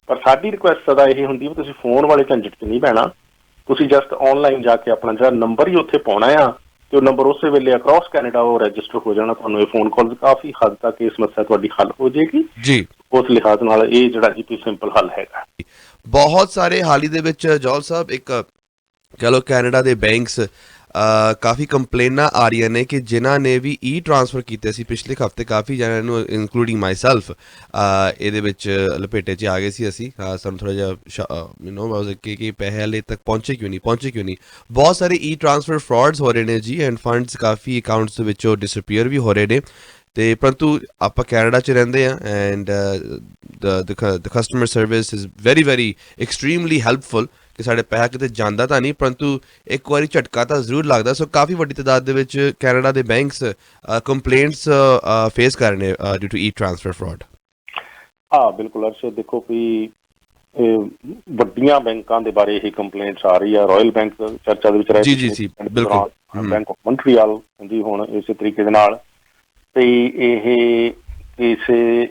ਪਰ ਸਾਡੀ ਰਿਕੁਐਸਟ ਸਦਾ ਇਹ ਹੁੰਦੀ ਵੀ ਤੁਸੀਂ ਫੋਨ ਵਾਲੇ ਝੰਜਟ 'ਚ ਨਹੀਂ ਪੈਣਾ। ਤੁਸੀਂ ਜਸਟ ਆਨਲਾਈਨ ਜਾ ਕੇ ਆਪਣਾ ਜਿਹੜਾ ਨੰਬਰ ਹੀ ਉੱਥੇ ਪਾਉਣਾ ਆ ਤੇ ਉਹ ਨੰਬਰ ਉਸੇ ਵੇਲੇ ਅਕ੍ਰੋਸ ਕੈਨੇਡਾ ਉਹ ਰਜਿਸਟਰ ਹੋ ਜਾਣਾ। ਤੁਹਾਨੂੰ ਇਹ ਫੋਨ ਕਾਲ ਕਾਫੀ ਹੱਦ ਤੱਕ ਇਹ ਸਮੱਸਿਆ ਤੁਹਾਡੀ ਹੱਲ ਹੋ ਜਾਏਗੀ ਜੀ। ਉਸ ਲਿਹਾਜ਼ ਨਾਲ ਇਹ ਜਿਹੜਾ ਜੀ ਸਿੰਪਲ ਹੱਲ ਹੈਗਾ। ਬਹੁਤ ਸਾਰੇ ਹਾਲ ਹੀ ਦੇ ਵਿੱਚ ਜੌਲ ਸਾਹਿਬ ਇੱਕ ਕਹ ਲਓ ਕੈਨੇਡਾ ਦੇ ਬੈਂਕਸ ਕਾਫੀ ਕੰਪਲੇਨਾਂ ਆ ਰਹੀਆਂ ਨੇ ਕਿ ਜਿਨ੍ਹਾਂ ਨੇ ਵੀ ਈ ਟ੍ਰਾਂਸਫਰ ਕੀਤੇ ਸੀ ਪਿਛਲੇ ਹਫ਼ਤੇ, ਕਾਫੀ ਜਣਿਆਂ ਨੂੰ ਇਨਕਲੂਡਿੰਗ ਮਾਈ ਸੈਲਫ ਇਹਦੇ ਵਿੱਚ ਲਪੇਟੇ 'ਚ ਆ ਗਏ ਸੀ ਅਸੀਂ। ਸਾਨੂੰ ਥੋੜ੍ਹਾ ਜਿਹਾ ਕਿ ਪੈਸੇ ਹਲੇ ਤੱਕ ਪਹੁੰਚੇ ਕਿਉਂ ਨਹੀਂ। ਬਹੁਤ ਸਾਰੇ ਈ ਟ੍ਰਾਂਸਫਰ ਫਰਾਡਸ ਹੋ ਰਹੇ ਨੇ ਜੀ, ਐਂਡ ਫੰਡਸ ਕਾਫੀ ਅਕਾਊਂਟਸ ਦੇ ਵਿੱਚੋਂ ਡਿਸਅਪੀਅਰ ਵੀ ਹੋ ਰਹੇ ਨੇ। ਤੇ ਪਰੰਤੂ ਆਪਾਂ ਕੈਨੇਡਾ 'ਚ ਰਹਿੰਦੇ ਹਾਂ and the customer service is very very extremely helpful ਕਿ ਸਾਡੇ ਪੈਸਾ ਕਿਤੇ ਜਾਂਦਾ ਤਾਂ ਨਹੀਂ, ਪਰੰਤੂ ਇੱਕ ਵਾਰੀ ਝਟਕਾ ਤਾਂ ਜ਼ਰੂਰ ਲੱਗਦਾ। ਸੋ ਕਾਫੀ ਵੱਡੀ ਤਾਦਾਦ ਦੇ ਵਿੱਚ ਕੈਨੇਡਾ ਦੇ ਬੈਂਕਸ ਕੰਪਲੇਂਟਸ ਫੇਸ ਕਰ ਰਹੇ ਨੇ due to e transfer fraud. ਹਾਂ ਬਿਲਕੁਲ ਅਰਸ਼ਦ, ਦੇਖੋ ਵੀ ਵੱਡੀਆਂ ਬੈਂਕਾਂ ਦੇ ਬਾਰੇ ਇਹ ਕੰਪਲੇਂਟਸ ਆ ਰਹੀ ਆ। ਰਾਇਲ ਬੈਂਕ ਚਰਚਾ ਦੇ ਵਿੱਚ ਰਹੇ, ਜੀ ਬਿਲਕੁਲ, ਬੈਂਕ ਆਫ ਮੌਂਟਰੀਅਲ ਜੀ ਹੁਣ ਇਸੇ ਤਰੀਕੇ ਦੇ ਨਾਲ, ਤੇ ਇਹ ਕਿਸੇ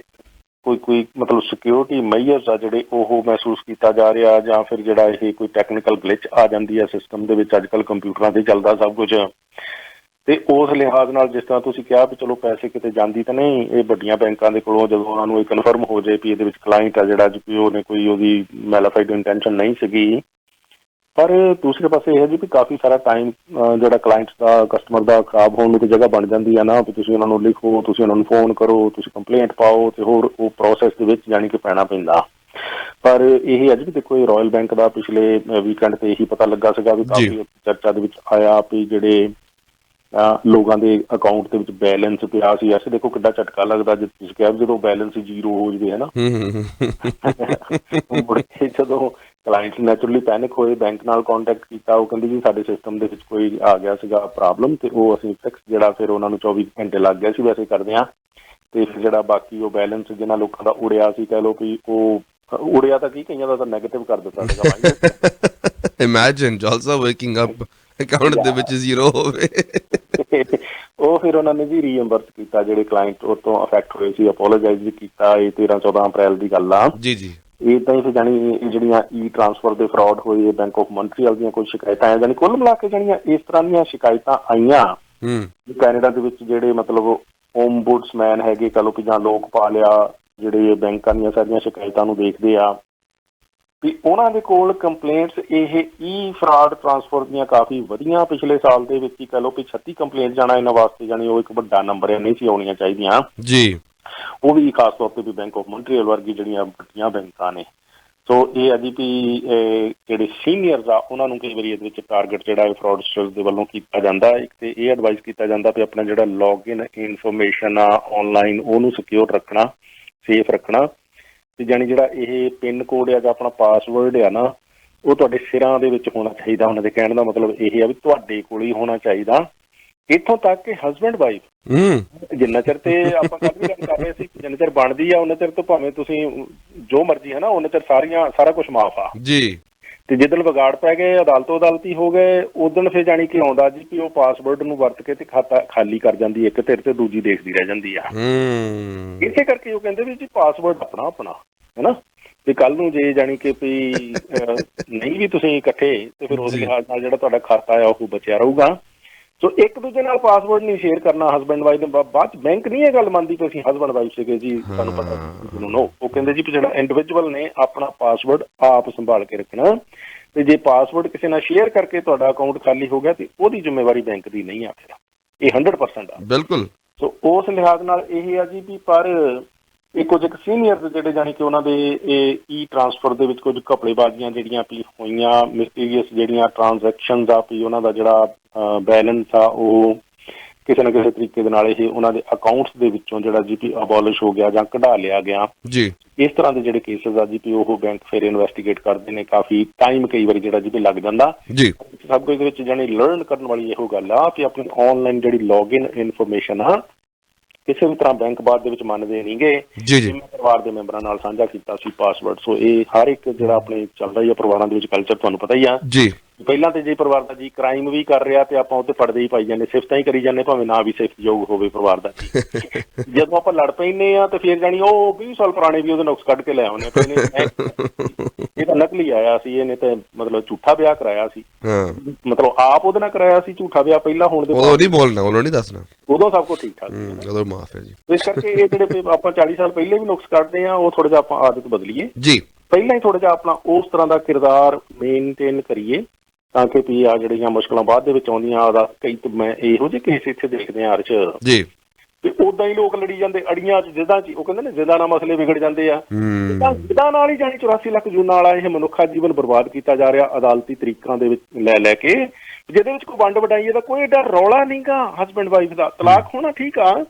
ਕੋਈ ਮਤਲਬ ਸਿਕਿਉਰਿਟੀ ਮੇਜਰਸ ਆ ਜਿਹੜੇ ਉਹ ਮਹਿਸੂਸ ਕੀਤਾ ਜਾ ਰਿਹਾ, ਜਾਂ ਫਿਰ ਜਿਹੜਾ ਇਹ ਕੋਈ ਟੈਕਨੀਕਲ ਗਲਿਚ ਆ ਜਾਂਦੀ ਹੈ ਸਿਸਟਮ ਦੇ ਵਿੱਚ। ਅੱਜ ਕੱਲ੍ਹ ਕੰਪਿਊਟਰਾਂ 'ਤੇ ਚੱਲਦਾ ਸਭ ਕੁਝ, ਤੇ ਉਸ ਲਿਹਾਜ਼ ਨਾਲ ਜਿਸ ਤਰ੍ਹਾਂ ਤੁਸੀਂ ਕਿਹਾ ਵੀ ਚਲੋ ਪੈਸੇ ਕਿਤੇ ਜਾਂਦੀ ਤਾਂ ਨਹੀਂ, ਇਹ ਵੱਡੀਆਂ ਬੈਂਕਾਂ ਦੇ ਕੋਲੋਂ ਜਦੋਂ ਉਹਨਾਂ ਨੂੰ ਇਹ ਕਨਫਰਮ ਹੋ ਜਾਏ ਵੀ ਇਹਦੇ ਵਿੱਚ ਕਲਾਇੰਟ ਆ ਜਿਹੜਾ ਜੀ ਉਹਨੇ ਕੋਈ ਉਹਦੀ ਮੈਲਾਫਾਈਡ ਇੰਟੈਂਸ਼ਨ ਨਹੀਂ ਸੀਗੀ। ਪਰ ਦੂਸਰੇ ਪਾਸੇ ਇਹ ਹੈ ਜੀ ਵੀ ਕਾਫੀ ਸਾਰਾ ਟਾਈਮ ਜਿਹੜਾ ਕਲਾਇੰਟਸ ਦਾ, ਕਸਟਮਰ ਦਾ ਖਰਾਬ ਹੋਣ ਨੂੰ ਤਾਂ ਜਗ੍ਹਾ ਬਣ ਜਾਂਦੀ ਹੈ ਨਾ, ਵੀ ਤੁਸੀਂ ਉਹਨਾਂ ਨੂੰ ਲਿਖੋ, ਤੁਸੀਂ ਉਹਨਾਂ ਨੂੰ ਫੋਨ ਕਰੋ, ਤੁਸੀਂ ਕੰਪਲੇਂਟ ਪਾਓ, ਤੇ ਹੋਰ ਉਹ ਪ੍ਰੋਸੈਸ ਦੇ ਵਿੱਚ ਜਾਣੀ ਕਿ ਪੈਣਾ ਪੈਂਦਾ। ਪਰ ਇਹ ਅੱਜ ਵੀ ਦੇਖੋ ਇਹ ਰਾਇਲ ਬੈਂਕ ਦਾ ਪਿਛਲੇ ਵੀਕਐਂਡ ਤੇ ਇਹੀ ਪਤਾ ਲੱਗਾ ਸੀਗਾ ਵੀ ਕਾਫੀ ਚਰਚਾ ਦੇ ਵਿੱਚ ਆਇਆ ਵੀ ਜਿਹੜੇ ਲੋਕਾਂ ਦੇ ਅਕਾਊਂਟ ਦੇ ਵਿੱਚ ਬੈਲੈਂਸ ਪਿਆ ਸੀ। ਐਸੇ ਦੇਖੋ ਕਿੱਡਾ ਝਟਕਾ ਲੱਗਦਾ ਜੇ ਤੁਸੀਂ ਕਿਹਾ ਜਦੋਂ ਬੈਲੈਂਸ ਜ਼ੀਰੋ ਹੋ ਜਾਵੇ, ਹੈ ਨਾ। ਮੁੜ ਕੇ ਜਦੋਂ ਕਲਾਇੰਟਸ ਨੈਚੁਰਲੀ ਪੈਨਿਕ ਹੋਏ, ਬੈਂਕ ਨਾਲ ਕੰਟੈਕਟ ਕੀਤਾ, ਉਹ ਕਹਿੰਦੇ ਜੀ ਸਾਡੇ ਸਿਸਟਮ ਦੇ ਵਿੱਚ ਕੋਈ ਆ ਗਿਆ ਸੀਗਾ ਪ੍ਰੋਬਲਮ, ਤੇ ਉਹ ਅਸੀਂ ਫਿਕਸ ਜਿਹੜਾ ਫਿਰ ਉਹਨਾਂ ਨੂੰ 24 ਘੰਟੇ ਲੱਗ ਗਿਆ ਸੀ ਵੈਸੇ ਕਰਦੇ ਹਾਂ, ਤੇ ਜਿਹੜਾ ਬਾਕੀ ਉਹ ਬੈਲੈਂਸ ਜਿਹਨਾਂ ਲੋਕਾਂ ਦਾ ਉੜਿਆ ਸੀ, ਕਹਿ ਲਓ ਵੀ ਉਹ ਉੜਿਆ ਤਾਂ ਕੀ, ਕਈਆਂ ਦਾ ਤਾਂ ਨੈਗੇਟਿਵ ਕਰ ਦਿੱਤਾ ਸੀਗਾ। ਇਮੈਜਿਨ ਜਲਸਾ ਵੇਕਿੰਗ ਅਪ ਅਕਾਊਂਟ ਦੇ ਵਿੱਚ ਜ਼ੀਰੋ ਹੋਵੇ। ਉਹ ਫਿਰ ਉਹਨਾਂ ਨੇ ਜੀ ਰੀਇੰਬਰਸ ਕੀਤਾ ਜਿਹੜੇ ਕਲਾਇੰਟ ਉਹ ਤੋਂ ਅਫੈਕਟ ਹੋਏ ਸੀ, ਅਪੋਲੋਜਾਈਜ਼ ਵੀ ਕੀਤਾ। ਇਹ 13-14 ਅਪ੍ਰੈਲ ਦੀ ਗੱਲ ਆ ਜੀ। ਇੱਦਾਂ ਹੀ ਫਿਰ ਜਾਣੀ ਜਿਹੜੀਆਂ ਈ ਟ੍ਰਾਂਸਫਰ ਦੇ ਫਰਾਡ ਹੋਏ, ਬੈਂਕ ਆਫ ਮੌਂਟਰੀਅਲ ਦੀਆਂ ਕੁਝ ਸ਼ਿਕਾਇਤਾਂ ਆਈਆਂ, ਜਾਣੀ ਕੁੱਲ ਮਿਲਾ ਕੇ ਜਾਣੀਆਂ ਇਸ ਤਰ੍ਹਾਂ ਦੀਆਂ ਸ਼ਿਕਾਇਤਾਂ ਆਈਆਂ ਕੈਨੇਡਾ ਦੇ ਵਿੱਚ। ਜਿਹੜੇ ਮਤਲਬ ਓਮਬੁਡਸਮੈਨ ਹੈਗੇ, ਕਹ ਲਓ ਕਿ ਜਾਂ ਲੋਕਪਾਲ ਜਿਹੜੇ ਬੈਂਕਾਂ ਦੀਆਂ ਸਾਰੀਆਂ ਸ਼ਿਕਾਇਤਾਂ ਨੂੰ ਦੇਖਦੇ ਆ, ਵੀ ਉਹਨਾਂ ਦੇ ਕੋਲ ਕੰਪਲੇਂਟਸ ਇਹ ਈ ਫਰਾਡ ਟ੍ਰਾਂਸਫਰ ਦੀਆਂ ਕਾਫੀ ਵਧੀਆਂ। ਪਿਛਲੇ ਸਾਲ ਦੇ ਵਿੱਚ ਹੀ ਕਹਿ ਲਓ ਵੀ 36 ਕੰਪਲੇਂਟ ਜਾਣਾ ਇਹਨਾਂ ਵਾਸਤੇ, ਜਾਣੀ ਉਹ ਇੱਕ ਵੱਡਾ ਨੰਬਰ ਨਹੀਂ ਸੀ ਆਉਣੀਆਂ ਚਾਹੀਦੀਆਂ ਜੀ। ਉਹ ਵੀ ਖਾਸ ਤੌਰ ਤੇ ਵੀ ਬੈਂਕ ਆਫ ਮੌਂਟਰੀਅਲ ਵਰਗੀ ਜਿਹੜੀਆਂ ਵੱਡੀਆਂ ਬੈਂਕਾਂ ਨੇ। ਸੋ ਇਹ ਅਜੀ ਵੀ ਜਿਹੜੇ ਸੀਨੀਅਰਸ ਆ ਉਹਨਾਂ ਨੂੰ ਕਈ ਵਾਰੀ ਇਹਦੇ ਵਿੱਚ ਟਾਰਗੇਟ ਜਿਹੜਾ ਫਰਾਡਸਟਰਸ ਦੇ ਵੱਲੋਂ ਕੀਤਾ ਜਾਂਦਾ। ਇੱਕ ਤੇ ਇਹ ਐਡਵਾਈਸ ਕੀਤਾ ਜਾਂਦਾ ਵੀ ਆਪਣਾ ਜਿਹੜਾ ਲੌਗਇਨ ਇਨਫੋਰਮੇਸ਼ਨ ਆ ਆਨਲਾਈਨ ਉਹਨੂੰ ਸਿਕਿਉਰ ਰੱਖਣਾ, ਸੇਫ ਰੱਖਣਾ, ਤੇ ਜਾਣੀ ਜਿਹੜਾ ਇਹ ਪਿੰਨ ਕੋਡ ਆ ਜਾਂ ਆਪਣਾ ਪਾਸਵਰਡ ਆ ਨਾ, ਉਹ ਤੁਹਾਡੇ ਸਿਰਾਂ ਦੇ ਵਿੱਚ ਹੋਣਾ ਚਾਹੀਦਾ। ਉਹਨਾਂ ਦੇ ਕਹਿਣ ਦਾ ਮਤਲਬ ਇਹ ਆ ਵੀ ਤੁਹਾਡੇ ਕੋਲ ਹੀ ਹੋਣਾ ਚਾਹੀਦਾ। ਇੱਥੋਂ ਤੱਕ ਕਿ ਹਸਬੈਂਡ ਵਾਈਫ ਜਿੰਨਾ ਚਿਰ, ਤੇ ਆਪਾਂ ਕੱਲ੍ਹ ਵੀ ਗੱਲ ਕਰ ਰਹੇ ਸੀ, ਜਿੰਨਾ ਚਿਰ ਬਣਦੀ ਆ ਉਹਨਾਂ ਚਿਰ ਤੋਂ ਭਾਵੇਂ ਤੁਸੀਂ ਜੋ ਮਰਜ਼ੀ ਹੈ ਨਾ, ਉਹਨਾਂ ਚਿਰ ਸਾਰਾ ਕੁਛ ਮਾਫ ਆ ਜੀ। ਤੇ ਜਿੱਦਣ ਵਿਗਾੜ ਪੈ ਗਏ, ਅਦਾਲਤੀ ਹੋ ਗਏ, ਉਦਣ ਫਿਰ ਜਾਣੀ ਕਿ ਆਉਂਦਾ ਜੀ ਵੀ ਉਹ ਪਾਸਵਰਡ ਨੂੰ ਵਰਤ ਕੇ ਤੇ ਖਾਤਾ ਖਾਲੀ ਕਰ ਜਾਂਦੀ ਇੱਕ ਧਿਰ ਤੇ ਦੂਜੀ ਦੇਖਦੀ ਰਹਿ ਜਾਂਦੀ ਆ। ਇਸੇ ਕਰਕੇ ਉਹ ਕਹਿੰਦੇ ਵੀ ਜੀ ਪਾਸਵਰਡ ਆਪਣਾ ਹੈ ਨਾ, ਤੇ ਕੱਲ ਨੂੰ ਜੇ ਜਾਣੀ ਕਿ ਵੀ ਨਹੀਂ ਵੀ ਤੁਸੀਂ ਇਕੱਠੇ, ਤੇ ਫਿਰ ਉਸ ਲਿਹਾਜ਼ ਨਾਲ ਜਿਹੜਾ ਤੁਹਾਡਾ ਖਾਤਾ ਆ ਉਹ ਬਚਿਆ ਰਹੂਗਾ। ਸੋ ਇੱਕ ਦੂਜੇ ਨਾਲ ਪਾਸਵਰਡ ਨਹੀਂ ਸ਼ੇਅਰ ਕਰਨਾ ਹਸਬੈਂਡ ਵਾਈਫ ਦੇ। ਬਾਅਦ ਬੈਂਕ ਨਹੀਂ ਇਹ ਗੱਲ ਮੰਨਦੀ ਕਿ ਅਸੀਂ ਹਸਬੈਂਡ ਵਾਈਫ ਸੀਗੇ ਜੀ, ਤੁਹਾਨੂੰ ਪਤਾ ਨੋ। ਉਹ ਕਹਿੰਦੇ ਜੀ ਜਿਹੜਾ ਇੰਡੀਵਿਜੂਅਲ ਨੇ ਆਪਣਾ ਪਾਸਵਰਡ ਆਪ ਸੰਭਾਲ ਕੇ ਰੱਖਣਾ, ਤੇ ਜੇ ਪਾਸਵਰਡ ਕਿਸੇ ਨਾਲ ਸ਼ੇਅਰ ਕਰਕੇ ਤੁਹਾਡਾ ਅਕਾਊਂਟ ਖਾਲੀ ਹੋ ਗਿਆ ਤੇ ਉਹਦੀ ਜ਼ਿੰਮੇਵਾਰੀ ਬੈਂਕ ਦੀ ਨਹੀਂ ਆ, ਫਿਰ ਇਹ 100% ਆ। ਬਿਲਕੁਲ। ਸੋ ਉਸ ਲਿਹਾਜ਼ ਨਾਲ ਇਹ ਆ ਜੀ ਵੀ, ਪਰ ਇਹ ਕੁਝ ਇੱਕ ਸੀਨੀਅਰ ਜਿਹੜੇ ਜਾਣੀ ਕਿ ਉਹਨਾਂ ਦੇ ਇਹ ਈ ਟ੍ਰਾਂਸਫਰ ਦੇ ਵਿੱਚ ਕੁਝ ਘਪਲੇਬਾਜ਼ੀਆਂ ਜਿਹੜੀਆਂ ਵੀ ਹੋਈਆਂ, ਮਿਸਟੀਰੀਅਸ ਜਿਹੜੀਆਂ ਟ੍ਰਾਂਜੈਕਸ਼ਨਸ ਆ ਵੀ ਉਹਨਾਂ ਦਾ ਜਿਹੜਾ ਬੈਲੈਂਸ ਆ ਉਹ ਕਿਸੇ ਨਾ ਕਿਸੇ ਤਰੀਕੇ ਦੇ ਨਾਲ ਇਹ ਉਹਨਾਂ ਦੇ ਅਕਾਊਂਟਸ ਦੇ ਵਿੱਚੋਂ ਜਿਹੜਾ ਜੀ ਪੀ ਅਬੋਲਿਸ਼ ਹੋ ਗਿਆ ਜਾਂ ਕਢਾ ਲਿਆ ਗਿਆ ਜੀ। ਇਸ ਤਰ੍ਹਾਂ ਦੇ ਜਿਹੜੇ ਕੇਸਿਸ ਆ ਜੀ ਪੀ ਉਹ ਬੈਂਕ ਫਿਰ ਇਨਵੈਸਟੀਗੇਟ ਕਰਦੇ ਨੇ। ਕਾਫੀ ਟਾਈਮ ਕਈ ਵਾਰੀ ਜਿਹੜਾ ਜੀ ਪੀ ਲੱਗ ਜਾਂਦਾ ਜੀ। ਸਭ ਕੁਝ ਦੇ ਵਿੱਚ ਜਾਣੀ ਲਰਨ ਕਰਨ ਵਾਲੀ ਇਹੋ ਗੱਲ ਆ ਵੀ ਆਪਣੀ ਆਨਲਾਈਨ ਜਿਹੜੀ ਲੌਗਇਨ ਇਨਫੋਰਮੇਸ਼ਨ ਆ ਕਿਸੇ ਵੀ ਤਰ੍ਹਾਂ ਬੈਂਕ ਬਾਅਦ ਦੇ ਵਿੱਚ ਮੰਨਦੇ ਨਹੀਂ ਗੇ ਜੀ। ਮੈਂ ਪਰਿਵਾਰ ਦੇ ਮੈਂਬਰਾਂ ਨਾਲ ਸਾਂਝਾ ਕੀਤਾ ਸੀ ਪਾਸਵਰਡ। ਸੋ ਇਹ ਹਰ ਇੱਕ ਜਿਹੜਾ ਆਪਣੇ ਚੱਲਦਾ ਹੀ ਆ ਪਰਿਵਾਰਾਂ ਦੇ ਵਿੱਚ ਕਲਚਰ, ਤੁਹਾਨੂੰ ਪਤਾ ਹੀ ਆ ਜੀ। ਪਹਿਲਾਂ ਤੇ ਜੇ ਪਰਿਵਾਰ ਦਾ ਜੀ ਕ੍ਰਾਈਮ ਵੀ ਕਰ ਰਿਹਾ ਤੇ ਆਪਾਂ ਉੱਤੇ ਪੜਦੇ ਹੀ ਪਾਈ ਜਾਂਦੇ, ਸਿਫਤਾਂ ਹੀ ਕਰੀ ਜਾਂਦੇ, ਭਾਵੇਂ ਨਾ ਵੀ ਸਿਫਤਯੋਗ ਹੋਵੇ ਪਰਿਵਾਰ ਦਾ ਜੀ। ਜਦੋਂ ਆਪਾਂ ਲੜ ਪੈਂਦੇ ਆ ਤੇ ਫਿਰ ਜਾਣੀ ਉਹ 20 ਸਾਲ ਪੁਰਾਣੇ ਵੀ ਉਹਦੇ ਨੁਕਸ ਕੱਢ ਕੇ ਲੈ ਆਉਂਦੇ, ਇਹ ਤਾਂ ਨਕਲੀ ਲਈ ਆਇਆ ਸੀ, ਇਹਨੇ ਤੇ ਮਤਲਬ ਝੂਠਾ ਵਿਆਹ ਕਰਾਇਆ ਸੀ, ਹਾਂ ਮਤਲਬ ਆਪ ਉਹਦੇ ਨਾਲ ਕਰਾਇਆ ਸੀ ਝੂਠਾ ਵਿਆਹ ਪਹਿਲਾਂ ਹੋਣ ਦੇ ਉਦੋਂ ਨਹੀਂ ਬੋਲਣਾ, ਉਦੋਂ ਨਹੀਂ ਦੱਸਣਾ, ਉਦੋਂ ਸਭ ਕੁਝ ਠੀਕ ਠਾਕ ਸੀ। ਉਦੋਂ ਮਾਫ ਹੈ ਜੀ। ਇਸ ਕਰਕੇ ਇਹ ਜਿਹੜੇ ਆਪਾਂ 40 ਸਾਲ ਪਹਿਲੇ ਵੀ ਨੁਕਸ ਕੱਢਦੇ ਆ, ਉਹ ਥੋੜਾ ਜਿਹਾ ਆਪਾਂ ਆਦਤ ਬਦਲੀਏ ਜੀ, ਪਹਿਲਾਂ ਹੀ ਥੋੜਾ ਜਿਹਾ ਆਪਣਾ ਉਸ ਤਰ੍ਹਾਂ ਦਾ ਕਿਰਦਾਰ ਮੇਨਟੇਨ ਕਰੀਏ, ਤਾਂ ਕਿ ਵੀ ਆ ਜਿਹੜੀਆਂ ਮੁਸ਼ਕਲਾਂ ਬਾਅਦ ਦੇ ਵਿੱਚ ਆਉਂਦੀਆਂ ਉਹਦਾ ਕਈ ਮੈਂ ਇਹੋ ਜਿਹੇ ਕੇਸ ਇੱਥੇ ਦੇਖਦੇ ਆ ਅਰਚ ਜੀ, ਤੇ ਉਦਾਂ ਹੀ ਲੋਕ ਲੜੀ ਜਾਂਦੇ ਅੜੀਆਂ ਚ ਜਿੱਦਾਂ ਚ, ਉਹ ਕਹਿੰਦੇ ਨੇ ਜਿੱਦਾਂ ਨਾਲ ਮਸਲੇ ਵਿਗੜ ਜਾਂਦੇ ਆ, ਜਿੱਦਾਂ ਨਾਲ ਹੀ ਜਾਣੀ 84 ਲੱਖ ਜੂਨਾਂ ਵਾਲਾ ਇਹ ਮਨੁੱਖਾ ਜੀਵਨ ਬਰਬਾਦ ਕੀਤਾ ਜਾ ਰਿਹਾ ਅਦਾਲਤੀ ਤਰੀਕਾਂ ਦੇ ਵਿੱਚ ਲੈ ਕੇ, ਜਿਹਦੇ ਵਿੱਚ ਕੋਈ ਵੰਡ ਵਡਾਈਏ ਦਾ ਕੋਈ ਏਡਾ ਰੌਲਾ ਨਹੀਂਗਾ। ਹਸਬੈਂਡ ਵਾਈਫ ਦਾ ਤਲਾਕ ਹੋਣਾ ਠੀਕ ਆ,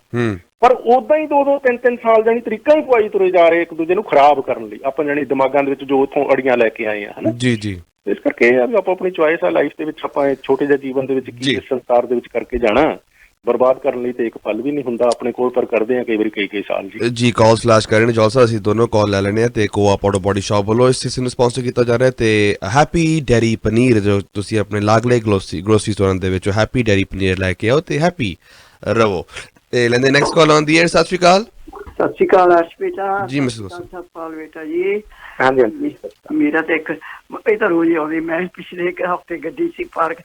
ਪਰ ਉਦਾਂ ਹੀ 2-2 3-3 ਸਾਲ ਜਾਣੀ ਤਰੀਕਾਂ ਹੀ ਪਵਾਈ ਤੁਰੇ ਜਾ ਰਹੇ ਇੱਕ ਦੂਜੇ ਨੂੰ ਖਰਾਬ ਕਰਨ ਲਈ, ਆਪਾਂ ਜਾਣੀ ਦਿਮਾਗਾਂ ਦੇ ਵਿੱਚ ਜੋ ਉੱਥੋਂ ਅੜੀਆਂ ਲੈ ਕੇ ਆਏ ਆ, ਹਨਾ ਜੀ ਜੀ। ਇਸ ਕਰਕੇ ਇਹ ਆ ਵੀ ਆਪਾਂ ਆਪਣੀ ਚੁਆਇਸ ਆ ਲਾਈਫ ਦੇ ਵਿੱਚ, ਆਪਾਂ ਛੋਟੇ ਜਿਹੇ ਜੀਵਨ ਦੇ ਵਿੱਚ ਕੀ ਇਸ ਸੰਸਾਰ ਦੇ ਵਿੱਚ ਕਰਕੇ ਜਾਣਾ, ਬਰਬਾਦ ਕਰਨ ਲਈ ਤੇ ਇੱਕ ਪਲ ਵੀ ਨਹੀਂ ਹੁੰਦਾ ਆਪਣੇ ਕੋਲ, ਪਰ ਕਰਦੇ ਆ ਕਈ ਵਾਰੀ ਕਈ ਸਾਲ ਜੀ। ਜੀ ਕਾਲ ਫਲੈਸ਼ ਕਰ ਰਹੇ ਨੇ ਜੌਲ ਸਾਹਿਬ, ਅਸੀਂ ਦੋਨੋਂ ਕਾਲ ਲੈ ਲੈਣੇ ਆ ਤੇ ਕੋਆਪ ਆਟੋ ਬੋਡੀ ਸ਼ਾਪ ਵੱਲੋਂ ਇਸ ਚੀਜ਼ ਨੂੰ ਸਪਾਂਸਰ ਕੀਤਾ ਜਾ ਰਿਹਾ ਤੇ ਹੈਪੀ ਡੈਰੀ ਪਨੀਰ ਜੋ ਤੁਸੀਂ ਆਪਣੇ ਲਾਗਲੇ ਗਰੋਸਰੀ ਸਟੋਰਾਂ ਦੇ ਵਿੱਚੋਂ ਹੈਪੀ ਡੈਰੀ ਪਨੀਰ ਲੈ ਕੇ ਆਓ ਤੇ ਹੈਪੀ ਰਵੋ। ਤੇ ਲੈਂਦੇ ਨੈਕਸਟ ਕਾਲ ਆਨ ਦੀ 에ਅਰ। ਸਤਿ ਸ਼੍ਰੀ ਅਕਾਲ। ਸਤਿ ਸ਼੍ਰੀ ਅਕਾਲ ਅਰਸ਼ ਬੇਟਾ ਜੀ ਮਿਸਟਰ ਸਤਪਾਲ ਬੇਟਾ ਜੀ। ਹਾਂਜੀ ਹਾਂਜੀ ਮੇਰਾ ਤਾਂ ਇੱਕ ਇਹ ਤਾਂ ਰੋਜ਼ ਹੀ ਆਉਂਦੀ, ਮੈਂ ਪਿਛਲੇ ਇੱਕ ਹਫ਼ਤੇ ਗੱਡੀ ਸੀ ਪਾਰਕ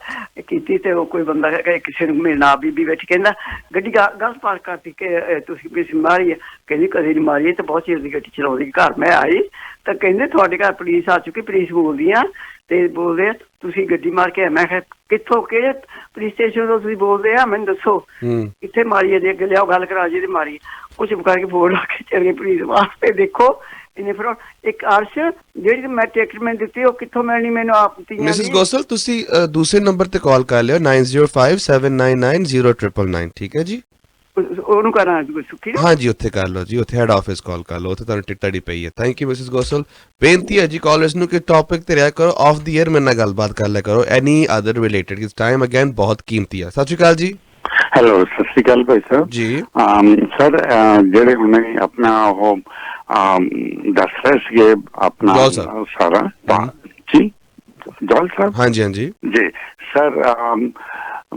ਕੀਤੀ ਤੇ ਉਹ ਕੋਈ ਬੰਦਾ ਕਿਸੇ ਨੂੰ ਮੇਰੇ ਨਾਲ ਬੀਬੀ ਬੈਠੀ ਕਹਿੰਦਾ ਗੱਡੀ ਗਲਤ ਪਾਰਕ ਕਰਤੀ ਕਿ ਤੁਸੀਂ ਕਿਸੇ ਮਾਰੀ ਹੈ, ਕਹਿੰਦੀ ਕਦੇ ਨਹੀਂ ਮਾਰੀ, ਤੇ ਬਹੁਤ ਚਿਰ ਦੀ ਗੱਡੀ ਚਲਾਉਂਦੀ। ਘਰ ਮੈਂ ਆਈ ਤਾਂ ਕਹਿੰਦੇ ਤੁਹਾਡੇ ਘਰ ਪੁਲਿਸ ਆ ਚੁੱਕੀ, ਪੁਲਿਸ ਬੋਲਦੀ ਆ ਤੇ ਬੋਲਦੇ ਆ ਤੁਸੀਂ ਗੱਡੀ ਮਾਰ ਕੇ। ਮੈਂ ਕਿਹਾ ਕਿੱਥੋਂ, ਕਿਹੜੇ ਪੁਲਿਸ ਸਟੇਸ਼ਨ ਤੋਂ ਤੁਸੀਂ ਬੋਲਦੇ ਆ, ਮੈਨੂੰ ਦੱਸੋ ਕਿੱਥੇ ਮਾਰੀ ਹੈ, ਜੇ ਅੱਗੇ ਲਿਆਓ ਗੱਲ ਕਰਾ ਜੀ ਤੇ ਮਾਰੀ ਕੁਝ ਕਰਕੇ ਬੋਲ ਲਾ ਕੇ ਚਲੇ ਗਏ ਪੁਲਿਸ ਵਾਸਤੇ। ਦੇਖੋ ਇਹਨੇ ਫਿਰ ਇੱਕ ਅਰਸ਼ ਜਿਹੜੀ ਮੈਂ ਟਿਕਟ ਮੈਂ ਦਿੱਤੀ ਉਹ ਕਿੱਥੋਂ ਮਿਲਣੀ ਮੈਨੂੰ ਆਪ। ਮਿਸਿਸ ਗੋਸਲ ਤੁਸੀਂ ਦੂਸਰੇ ਨੰਬਰ ਤੇ ਕਾਲ ਕਰ ਲਿਓ 9057990999, ਠੀਕ ਹੈ ਜੀ। ਉਹਨੂੰ ਕਰਾਂ ਸੁੱਖੀ ਹਾਂਜੀ ਉੱਥੇ ਕਰ ਲਓ ਜੀ, ਉੱਥੇ ਹੈਡ ਆਫਿਸ ਕਾਲ ਕਰ ਲਓ, ਉੱਥੇ ਤੁਹਾਨੂੰ ਟਿਕਟ ਡੀ ਪਈ ਹੈ। Thank you Mrs Gosal. ਬੇਨਤੀ ਹੈ ਜੀ ਕਾਲਰਸ ਨੂੰ ਕਿ ਟੌਪਿਕ ਤੇ ਰਿਹਾ ਕਰੋ, ਆਫ ਦੀ ਏਅਰ ਮੇਰੇ ਨਾਲ ਗੱਲਬਾਤ ਕਰ ਲਿਆ ਕਰੋ, ਐਨੀ ਅਦਰ ਰਿਲੇਟਡ। ਇਸ ਟਾਈਮ ਅਗੇਨ ਬਹੁਤ ਕੀਮਤੀ ਹੈ। ਸਤਿ ਸ਼੍ਰੀ ਅਕਾਲ ਜੀ। ਹੈਲੋ ਸਤਿ ਸ਼੍ਰੀ ਅਕਾਲ ਭਾਈ ਸਾਹਿਬ ਜੀ। ਸਰ ਜਿਹੜੇ ਹੁਣੇ ਆਪਣਾ ਉਹ ਦੱਸ ਰਹੇ ਸੀਗੇ ਆਪਣਾ ਸਾਰਾ ਜੀ ਜੌਲ ਸਾਹਿਬ। ਹਾਂਜੀ ਹਾਂਜੀ ਜੀ ਸਰ,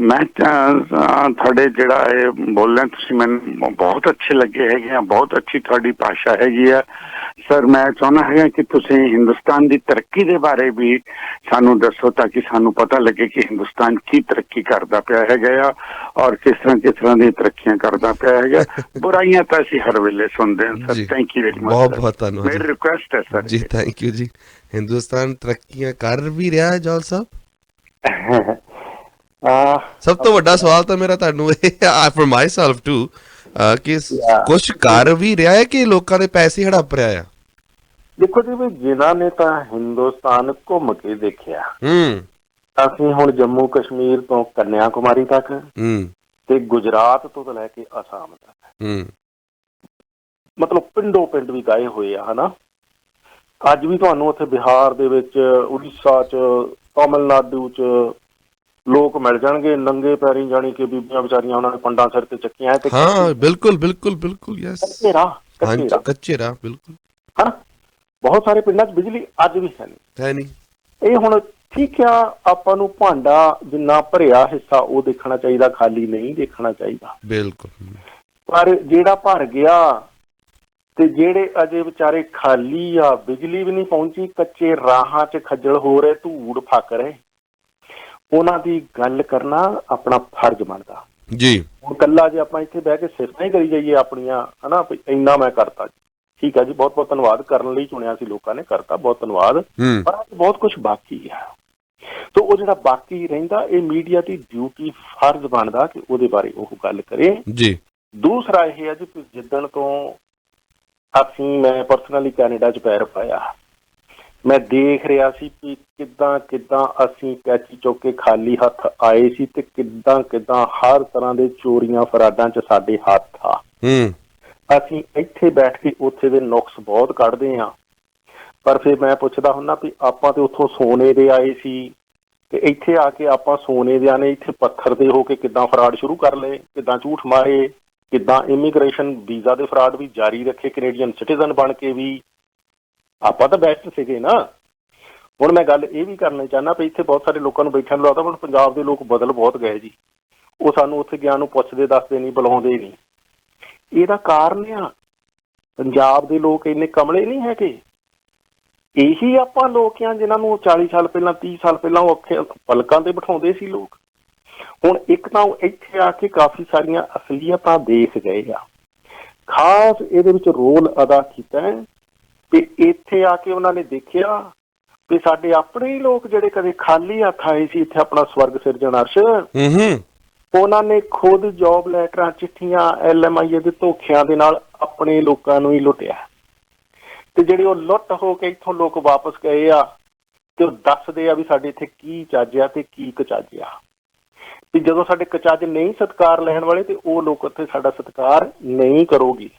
ਮੈਂ ਤੁਹਾਡੇ ਜਿਹੜਾ ਇਹ ਬੋਲ ਰਹੇ ਤੁਸੀਂ ਮੈਨੂੰ ਬਹੁਤ ਅੱਛੇ ਲੱਗੇ ਹੈਗੇ ਆ, ਬਹੁਤ ਅੱਛੀ ਤੁਹਾਡੀ ਭਾਸ਼ਾ ਹੈਗੀ ਆ ਸਰ। ਮੈਂ ਚਾਹੁੰਦਾ ਹੈਗਾ ਕਿ ਤੁਸੀਂ ਹਿੰਦੁਸਤਾਨ ਦੀ ਤਰੱਕੀ ਦੇ ਬਾਰੇ ਵੀ ਸਾਨੂੰ ਦੱਸੋ ਤਾਂ ਕਿ ਸਾਨੂੰ ਪਤਾ ਲੱਗੇ ਕਿ ਹਿੰਦੁਸਤਾਨ ਕੀ ਤਰੱਕੀ ਕਰਦਾ ਪਿਆ ਹੈਗਾ ਆ ਔਰ ਕਿਸ ਤਰ੍ਹਾਂ ਦੀਆਂ ਤਰੱਕੀਆਂ ਕਰਦਾ ਪਿਆ ਹੈਗਾ। ਬੁਰਾਈਆਂ ਤਾਂ ਅਸੀਂ ਹਰ ਵੇਲੇ ਸੁਣਦੇ ਹਾਂ sir. Thank you very much. ਬਹੁਤ ਬਹੁਤ ਧੰਨਵਾਦ। ਮੇਰੀ ਰਿਕੁਐਸਟ ਹੈ ਸਰ ਜੀ। ਥੈਂਕ ਯੂ ਜੀ। ਹਿੰਦੁਸਤਾਨ ਤਰੱਕੀਆਂ ਕਰ ਵੀ ਰਿਹਾ ਹੈ ਜੌਲ ਸਾਹਿਬ। ਸਭ ਤੋਂ ਵੱਡਾ ਸਵਾਲ ਤਾਂ ਮੇਰਾ ਤੁਹਾਨੂੰ ਇਹ ਫॉर ਮਾਈਸੈਲਫ ਟੂ ਕਿ ਕੁਝ ਕਰ ਵੀ ਰਿਹਾ ਹੈ ਕਿ ਲੋਕਾਂ ਦੇ ਪੈਸੇ ਹੜਪ ਰਿਹਾ ਆ। ਦੇਖੋ ਜੀ ਵੀ ਜਿਨ੍ਹਾਂ ਨੇ ਤਾਂ ਹਿੰਦੁਸਤਾਨ ਘੁੰਮ ਕੇ ਦੇਖਿਆ, ਅਸੀਂ ਹੁਣ ਜੰਮੂ ਕਸ਼ਮੀਰ ਤੋਂ ਕੰਨਿਆ ਕੁਮਾਰੀ ਤੱਕ ਤੇ ਗੁਜਰਾਤ ਤੋਂ ਲੈ ਕੇ ਅਸਾਮ ਤੱਕ ਮਤਲਬ ਪਿੰਡੋ ਪਿੰਡ ਵੀ ਗਏ ਹੋਏ ਆ, ਹਨਾ। ਅੱਜ ਵੀ ਤੁਹਾਨੂੰ ਉੱਥੇ ਬਿਹਾਰ ਦੇ ਵਿੱਚ, ਉੜੀਸਾ ਚ, ਤਾਮਿਲਨਾਡੂ ਚ ਲੋਕ ਮਿਲ ਜਾਣਗੇ ਨੰਗੇ ਪੈਰੀ, ਜਾਣੀ ਕਿ ਬੀਬੀਆਂ ਵਿਚਾਰੀਆਂ ਉਹਨਾਂ ਨੇ ਪੰਡਾਂ ਸਿਰ ਤੇ ਚੱਕੀਆਂ ਤੇ ਹਾਂ ਬਿਲਕੁਲ ਬਿਲਕੁਲ ਬਿਲਕੁਲ ਯੈਸ ਕੱਚੇ ਰਾਹ ਬਿਲਕੁਲ ਹਾਂ। ਬਹੁਤ ਸਾਰੇ ਪਿੰਡਾਂ 'ਚ ਬਿਜਲੀ ਅੱਜ ਵੀ ਹੈ ਨਹੀਂ। ਇਹ ਹੁਣ ਠੀਕ ਆ, ਆਪਾਂ ਨੂੰ ਭਾਂਡਾ ਜਿੰਨਾ ਭਰਿਆ ਹਿੱਸਾ ਉਹ ਦੇਖਣਾ ਚਾਹੀਦਾ, ਖਾਲੀ ਨਹੀਂ ਦੇਖਣਾ ਚਾਹੀਦਾ ਬਿਲਕੁਲ। ਪਰ ਜਿਹੜਾ ਭਰ ਗਿਆ ਤੇ ਜਿਹੜੇ ਅਜੇ ਵਿਚਾਰੇ ਖਾਲੀ ਆ, ਬਿਜਲੀ ਵੀ ਨਹੀਂ ਪਹੁੰਚੀ, ਕੱਚੇ ਰਾਹਾਂ 'ਚ ਖੱਜਲ ਹੋ ਰਹੇ, ਧੂੜ ਫੱਕ ਰਹੇ, ਉਹਨਾਂ ਦੀ ਗੱਲ ਕਰਨਾ ਆਪਣਾ ਫਰਜ਼ ਬਣਦਾ ਜੀ। ਹੁਣ ਕੱਲਾ ਜੇ ਆਪਾਂ ਇੱਥੇ ਬਹਿ ਕੇ ਸਿਫਤਾਂ ਹੀ ਕਰੀ ਜਾਈਏ ਆਪਣੀਆਂ, ਹਨਾ, ਇੰਨਾ ਮੈਂ ਕਰਤਾ ਜੀ, ਠੀਕ ਆ ਜੀ, ਬਹੁਤ ਬਹੁਤ ਧੰਨਵਾਦ, ਕਰਨ ਲਈ ਚੁਣਿਆ ਸੀ ਲੋਕਾਂ ਨੇ, ਕਰਤਾ, ਬਹੁਤ ਧੰਨਵਾਦ, ਪਰ ਬਹੁਤ ਕੁਛ ਬਾਕੀ ਆ। ਤੇ ਉਹ ਜਿਹੜਾ ਬਾਕੀ ਰਹਿੰਦਾ, ਇਹ ਮੀਡੀਆ ਦੀ ਡਿਊਟੀ, ਫਰਜ਼ ਬਣਦਾ ਕਿ ਉਹਦੇ ਬਾਰੇ ਉਹ ਗੱਲ ਕਰੇ ਜੀ। ਦੂਸਰਾ ਇਹ ਹੈ ਜੀ, ਜਿੱਦਣ ਤੋਂ ਮੈਂ ਪਰਸਨਲੀ ਕੈਨੇਡਾ 'ਚ ਪੈਰ ਪਾਇਆ, ਮੈਂ ਦੇਖ ਰਿਹਾ ਸੀ ਕਿ ਕਿੱਦਾਂ ਅਸੀਂ ਕੈਚੀ ਚੁੱਕ ਕੇ ਖਾਲੀ ਹੱਥ ਆਏ ਸੀ ਤੇ ਕਿੱਦਾਂ ਹਰ ਤਰ੍ਹਾਂ ਦੇ ਚੋਰੀਆਂ ਫਰਾਡਾਂ 'ਚ ਸਾਡੇ ਹੱਥ ਆ। ਅਸੀਂ ਇੱਥੇ ਬੈਠ ਕੇ ਉੱਥੇ ਦੇ ਨੁਕਸ ਬਹੁਤ ਕੱਢਦੇ ਹਾਂ, ਪਰ ਫਿਰ ਮੈਂ ਪੁੱਛਦਾ ਹੁੰਦਾ ਵੀ ਆਪਾਂ ਤੇ ਉੱਥੋਂ ਸੋਨੇ ਦੇ ਆਏ ਸੀ ਤੇ ਇੱਥੇ ਆ ਕੇ ਆਪਾਂ ਸੋਨੇ ਦਿਆਂ ਨੇ ਇੱਥੇ ਪੱਥਰ ਦੇ ਹੋ ਕੇ ਕਿੱਦਾਂ ਫਰਾਡ ਸ਼ੁਰੂ ਕਰ ਲਏ, ਕਿੱਦਾਂ ਝੂਠ ਮਾਰੇ, ਕਿੱਦਾਂ ਇਮੀਗ੍ਰੇਸ਼ਨ ਵੀਜ਼ਾ ਦੇ ਫਰਾਡ ਵੀ ਜਾਰੀ ਰੱਖੇ, ਕੈਨੇਡੀਅਨ ਸਿਟੀਜ਼ਨ ਬਣ ਕੇ ਵੀ। ਆਪਾਂ ਤਾਂ ਬੈਸਟ ਸੀਗੇ ਨਾ। ਹੁਣ ਮੈਂ ਗੱਲ ਇਹ ਵੀ ਕਰਨਾ ਚਾਹੁੰਦਾ ਵੀ ਇੱਥੇ ਬਹੁਤ ਸਾਰੇ ਲੋਕਾਂ ਨੂੰ ਬੈਠਣ ਨੂੰ ਲੱਗਦਾ ਹੁਣ ਪੰਜਾਬ ਦੇ ਲੋਕ ਬਦਲ ਬਹੁਤ ਗਏ ਜੀ, ਉਹ ਸਾਨੂੰ ਉੱਥੇ ਗਿਆ ਨੂੰ ਪੁੱਛਦੇ ਦੱਸਦੇ ਨਹੀਂ, ਬੁਲਾਉਂਦੇ ਨਹੀਂ। ਇਹਦਾ ਕਾਰਨ ਆ ਪੰਜਾਬ ਦੇ ਲੋਕ ਇੰਨੇ ਕਮਲੇ ਨਹੀਂ ਹੈਗੇ, ਇਹੀ ਆਪਾਂ ਲੋਕ ਆ ਜਿਨ੍ਹਾਂ ਨੂੰ 40 ਸਾਲ ਪਹਿਲਾਂ 30 ਸਾਲ ਪਹਿਲਾਂ ਉਹ ਔਖੇ ਪਲਕਾਂ ਤੇ ਬਿਠਾਉਂਦੇ ਸੀ ਲੋਕ। ਹੁਣ ਇੱਕ ਤਾਂ ਉਹ ਇੱਥੇ ਆ ਕੇ ਕਾਫੀ ਸਾਰੀਆਂ ਅਸਲੀਅਤਾਂ ਦੇਖ ਗਏ ਆ, ਖਾਸ ਇਹਦੇ ਵਿੱਚ ਰੋਲ ਅਦਾ ਕੀਤਾ ਹੈ ਤੇ ਇੱਥੇ ਆ ਕੇ ਉਹਨਾਂ ਨੇ ਦੇਖਿਆ ਵੀ ਸਾਡੇ ਆਪਣੇ ਹੀ ਲੋਕ ਜਿਹੜੇ ਕਦੇ ਖਾਲੀ ਹੱਥ ਆਏ ਸੀ ਇੱਥੇ ਆਪਣਾ ਸਵਰਗ ਸਿਰਜਣ ਅਰਸ਼, ਉਹਨਾਂ ਨੇ ਖੁਦ ਜੌਬ ਲੈਟਰਾਂ, ਚਿੱਠੀਆਂ, LMIA ਦੇ ਧੋਖਿਆਂ ਦੇ ਨਾਲ ਆਪਣੇ ਲੋਕਾਂ ਨੂੰ ਹੀ ਲੁੱਟਿਆ। ਤੇ ਜਿਹੜੇ ਉਹ ਲੁੱਟ ਹੋ ਕੇ ਇੱਥੋਂ ਲੋਕ ਵਾਪਸ ਗਏ ਆ ਤੇ ਉਹ ਦੱਸਦੇ ਆ ਵੀ ਸਾਡੇ ਇੱਥੇ ਕੀ ਚੱਜ ਆ ਤੇ ਕੀ ਕਚੱਜ ਆ। ਵੀ ਜਦੋਂ ਸਾਡੇ ਕਚੱਜ ਨਹੀਂ ਸਤਿਕਾਰ ਲੈਣ ਵਾਲੇ ਤੇ ਉਹ ਲੋਕ ਉੱਥੇ ਸਾਡਾ ਸਤਿਕਾਰ ਨਹੀਂ ਕਰੋਗੀ।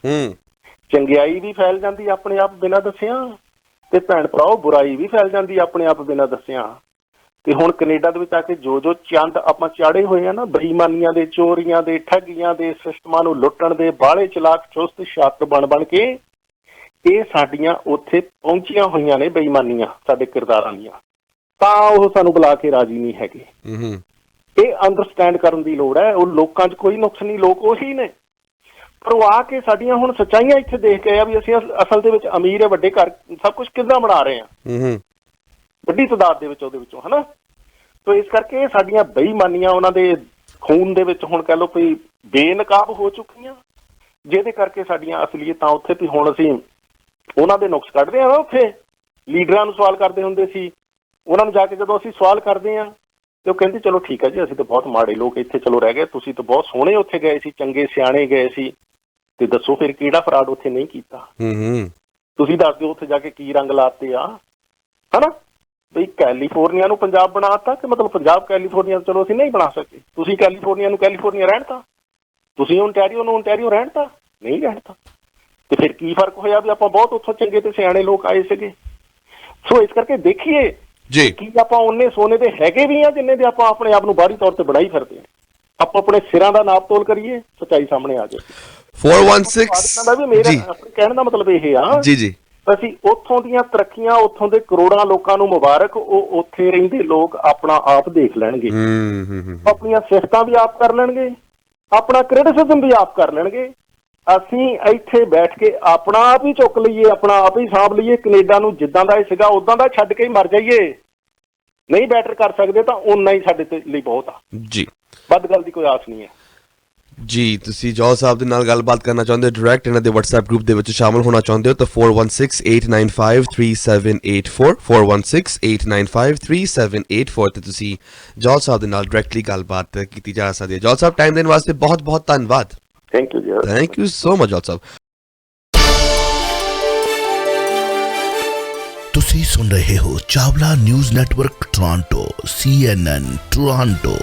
ਚੰਗਿਆਈ ਵੀ ਫੈਲ ਜਾਂਦੀ ਆਪਣੇ ਆਪ ਬਿਨਾਂ ਦੱਸਿਆ ਤੇ ਭੈਣ ਭਰਾਓ ਬੁਰਾਈ ਵੀ ਫੈਲ ਜਾਂਦੀ ਆਪਣੇ ਆਪ ਬਿਨਾਂ ਦੱਸਿਆ। ਤੇ ਹੁਣ ਕੈਨੇਡਾ ਦੇ ਵਿੱਚ ਆ ਕੇ ਜੋ ਚੰਦ ਆਪਾਂ ਚਾੜੇ ਹੋਏ ਆ ਨਾ, ਬੇਈਮਾਨੀਆਂ ਦੇ, ਚੋਰੀਆਂ ਦੇ, ਠੱਗੀਆਂ ਦੇ, ਸਿਸਟਮਾਂ ਨੂੰ ਲੁੱਟਣ ਦੇ, ਬਾਹਲੇ ਚਲਾਕ ਚੁਸਤ ਛੱਤ ਬਣ ਕੇ ਇਹ ਸਾਡੀਆਂ ਉੱਥੇ ਪਹੁੰਚੀਆਂ ਹੋਈਆਂ ਨੇ ਬੇਈਮਾਨੀਆਂ ਸਾਡੇ ਕਿਰਦਾਰਾਂ ਦੀਆਂ, ਤਾਂ ਉਹ ਸਾਨੂੰ ਬੁਲਾ ਕੇ ਰਾਜੀ ਨਹੀਂ ਹੈਗੇ। ਇਹ ਅੰਡਰਸਟੈਂਡ ਕਰਨ ਦੀ ਲੋੜ ਹੈ। ਉਹ ਲੋਕਾਂ 'ਚ ਕੋਈ ਨੁਕਸ ਨਹੀਂ, ਲੋਕ ਉਹੀ ਨੇ, ਪਰ ਉਹ ਆ ਕੇ ਸਾਡੀਆਂ ਹੁਣ ਸੱਚਾਈਆਂ ਇੱਥੇ ਦੇਖ ਕੇ ਆ ਵੀ ਅਸੀਂ ਅਸਲ ਦੇ ਵਿੱਚ ਅਮੀਰ ਹੈ, ਵੱਡੇ ਘਰ, ਸਭ ਕੁਝ ਕਿੱਦਾਂ ਬਣਾ ਰਹੇ ਹਾਂ ਵੱਡੀ ਤਾਦਾਦ ਦੇ ਵਿੱਚ ਉਹਦੇ ਵਿੱਚੋਂ, ਹਨਾ। ਤੋ ਇਸ ਕਰਕੇ ਸਾਡੀਆਂ ਬੇਈਮਾਨੀਆਂ ਉਹਨਾਂ ਦੇ ਖੂਨ ਦੇ ਵਿੱਚ ਹੁਣ ਕਹਿ ਲਓ ਵੀ ਬੇਨਕਾਬ ਹੋ ਚੁੱਕੀਆਂ, ਜਿਹਦੇ ਕਰਕੇ ਸਾਡੀਆਂ ਅਸਲੀਅਤਾਂ ਉੱਥੇ ਵੀ ਹੁਣ ਅਸੀਂ ਉਹਨਾਂ ਦੇ ਨੁਕਸ ਕੱਢਦੇ ਹਾਂ। ਉੱਥੇ ਲੀਡਰਾਂ ਨੂੰ ਸਵਾਲ ਕਰਦੇ ਹੁੰਦੇ ਸੀ, ਉਹਨਾਂ ਨੂੰ ਜਾ ਕੇ ਜਦੋਂ ਅਸੀਂ ਸਵਾਲ ਕਰਦੇ ਹਾਂ ਤੇ ਉਹ ਕਹਿੰਦੇ ਚਲੋ ਠੀਕ ਹੈ ਜੀ, ਅਸੀਂ ਤਾਂ ਬਹੁਤ ਮਾੜੇ ਲੋਕ ਇੱਥੇ ਚਲੋ ਰਹਿ ਗਏ, ਤੁਸੀਂ ਤਾਂ ਬਹੁਤ ਸੋਹਣੇ ਉੱਥੇ ਗਏ ਸੀ, ਚੰਗੇ ਸਿਆਣੇ ਗਏ ਸੀ, ਤੇ ਦੱਸੋ ਫਿਰ ਕਿਹੜਾ ਫਰਾਡ ਉੱਥੇ ਨਹੀਂ ਕੀਤਾ। ਤੁਸੀਂ ਦੱਸ ਦਿਓ ਉੱਥੇ ਜਾ ਕੇ ਕੀ ਰੰਗ ਲਾਤੇ ਆ, ਹਨਾ। ਬਈ ਕੈਲੀਫੋਰਨੀਆ ਨੂੰ ਪੰਜਾਬ ਬਣਾਤਾ ਕਿ ਮਤਲਬ ਪੰਜਾਬ ਕੈਲੀਫੋਰਨੀਆ ਚਲੋ ਅਸੀਂ ਨਹੀਂ ਬਣਾ ਸਕੇ, ਤੁਸੀਂ ਕੈਲੀਫੋਰਨੀਆ ਨੂੰ ਕੈਲੀਫੋਰਨੀਆ ਰਹਿਣ ਤਾ, ਤੁਸੀਂ ਓਨਟਾਰੀਓ ਨੂੰ ਓਨਟਾਰੀਓ ਰਹਿਣ ਤਾ, ਨਹੀਂ ਰਹਿਣ ਤਾ। ਤੇ ਫਿਰ ਕੀ ਫਰਕ ਹੋਇਆ ਵੀ ਆਪਾਂ ਬਹੁਤ ਉੱਥੋਂ ਚੰਗੇ ਤੇ ਸਿਆਣੇ ਲੋਕ ਆਏ ਸੀਗੇ। ਸੋ ਇਸ ਕਰਕੇ ਦੇਖੀਏ ਜੀ ਕੀ ਆਪਾਂ ਉਹਨੇ ਸੋਨੇ ਦੇ ਹੈਗੇ ਵੀ ਆ ਜਿੰਨੇ ਦੇ ਆਪਾਂ ਆਪਣੇ ਆਪ ਨੂੰ ਬਾਹਰੀ ਤੌਰ ਤੇ ਬਣਾਈ ਫਿਰਦੇ ਆ। ਆਪਾਂ ਆਪਣੇ ਸਿਰਾਂ ਦਾ ਨਾਪ ਤੋਲ ਕਰੀਏ, ਸੱਚਾਈ ਸਾਹਮਣੇ ਆ ਜਾਏ। 416 ਮੇਰਾ ਆਪਣੇ ਕਹਿਣ ਦਾ ਮਤਲਬ ਇਹ ਆ ਜੀ ਅਸੀਂ ਉੱਥੋਂ ਦੀਆਂ ਤਰੱਕੀਆਂ, ਉੱਥੋਂ ਦੇ ਕਰੋੜਾਂ ਲੋਕਾਂ ਨੂੰ ਮੁਬਾਰਕ, ਉਹ ਉੱਥੇ ਰਹਿੰਦੇ ਲੋਕ ਆਪਣਾ ਆਪ ਦੇਖ ਲੈਣਗੇ, ਆਪਣੀਆਂ ਸਿਫਤਾਂ ਵੀ ਆਪ ਕਰ ਲੈਣਗੇ, ਆਪਣਾ ਕ੍ਰਿਟਿਸਿਜ਼ਮ ਵੀ ਆਪ ਕਰ ਲੈਣਗੇ। ਅਸੀਂ ਇੱਥੇ ਬੈਠ ਕੇ ਆਪਣਾ ਆਪ ਹੀ ਚੁੱਕ ਲਈਏ, ਆਪਣਾ ਆਪ ਹੀ ਸਾਂਭ ਲਈਏ, ਕੈਨੇਡਾ ਨੂੰ ਜਿੱਦਾਂ ਦਾ ਇਹ ਸੀਗਾ ਉਦਾਂ ਦਾ ਛੱਡ ਕੇ ਹੀ ਮਰ ਜਾਈਏ। ਨਹੀਂ ਬੈਟਰ ਕਰ ਸਕਦੇ ਤਾਂ ਓਨਾ ਹੀ ਸਾਡੇ ਤੇ ਲਈ ਬਹੁਤ ਆ ਜੀ, ਵੱਧ ਗੱਲ ਦੀ ਕੋਈ ਆਸ ਨਹੀਂ ਹੈ ਜੀ। ਤੁਸੀਂ ਜੌਲ ਸਾਹਿਬ ਦੇ ਨਾਲ ਗੱਲਬਾਤ ਕਰਨਾ ਚਾਹੁੰਦੇ ਹੋ ਡਾਇਰੈਕਟ, ਇਹਨਾਂ ਦੇ WhatsApp ਗਰੁੱਪ ਦੇ ਵਿੱਚ ਸ਼ਾਮਲ ਹੋਣਾ ਚਾਹੁੰਦੇ ਹੋ ਤਾਂ 4168953784 4168953784 ਤੇ ਤੁਸੀਂ ਜੌਲ ਸਾਹਿਬ ਦੇ ਨਾਲ ਡਾਇਰੈਕਟਲੀ ਗੱਲਬਾਤ ਕੀਤੀ ਜਾ ਸਕਦੀ ਹੈ। ਜੌਲ ਸਾਹਿਬ ਟਾਈਮ ਦੇਣ ਵਾਸਤੇ ਬਹੁਤ ਬਹੁਤ ਧੰਨਵਾਦ। ਥੈਂਕ ਯੂ ਜੀ, ਥੈਂਕ ਯੂ ਸੋ ਮਚ ਜੌਲ ਸਾਹਿਬ। ਤੁਸੀਂ ਸੁਣ ਰਹੇ ਹੋ Chawla news network Toronto CNN Toronto.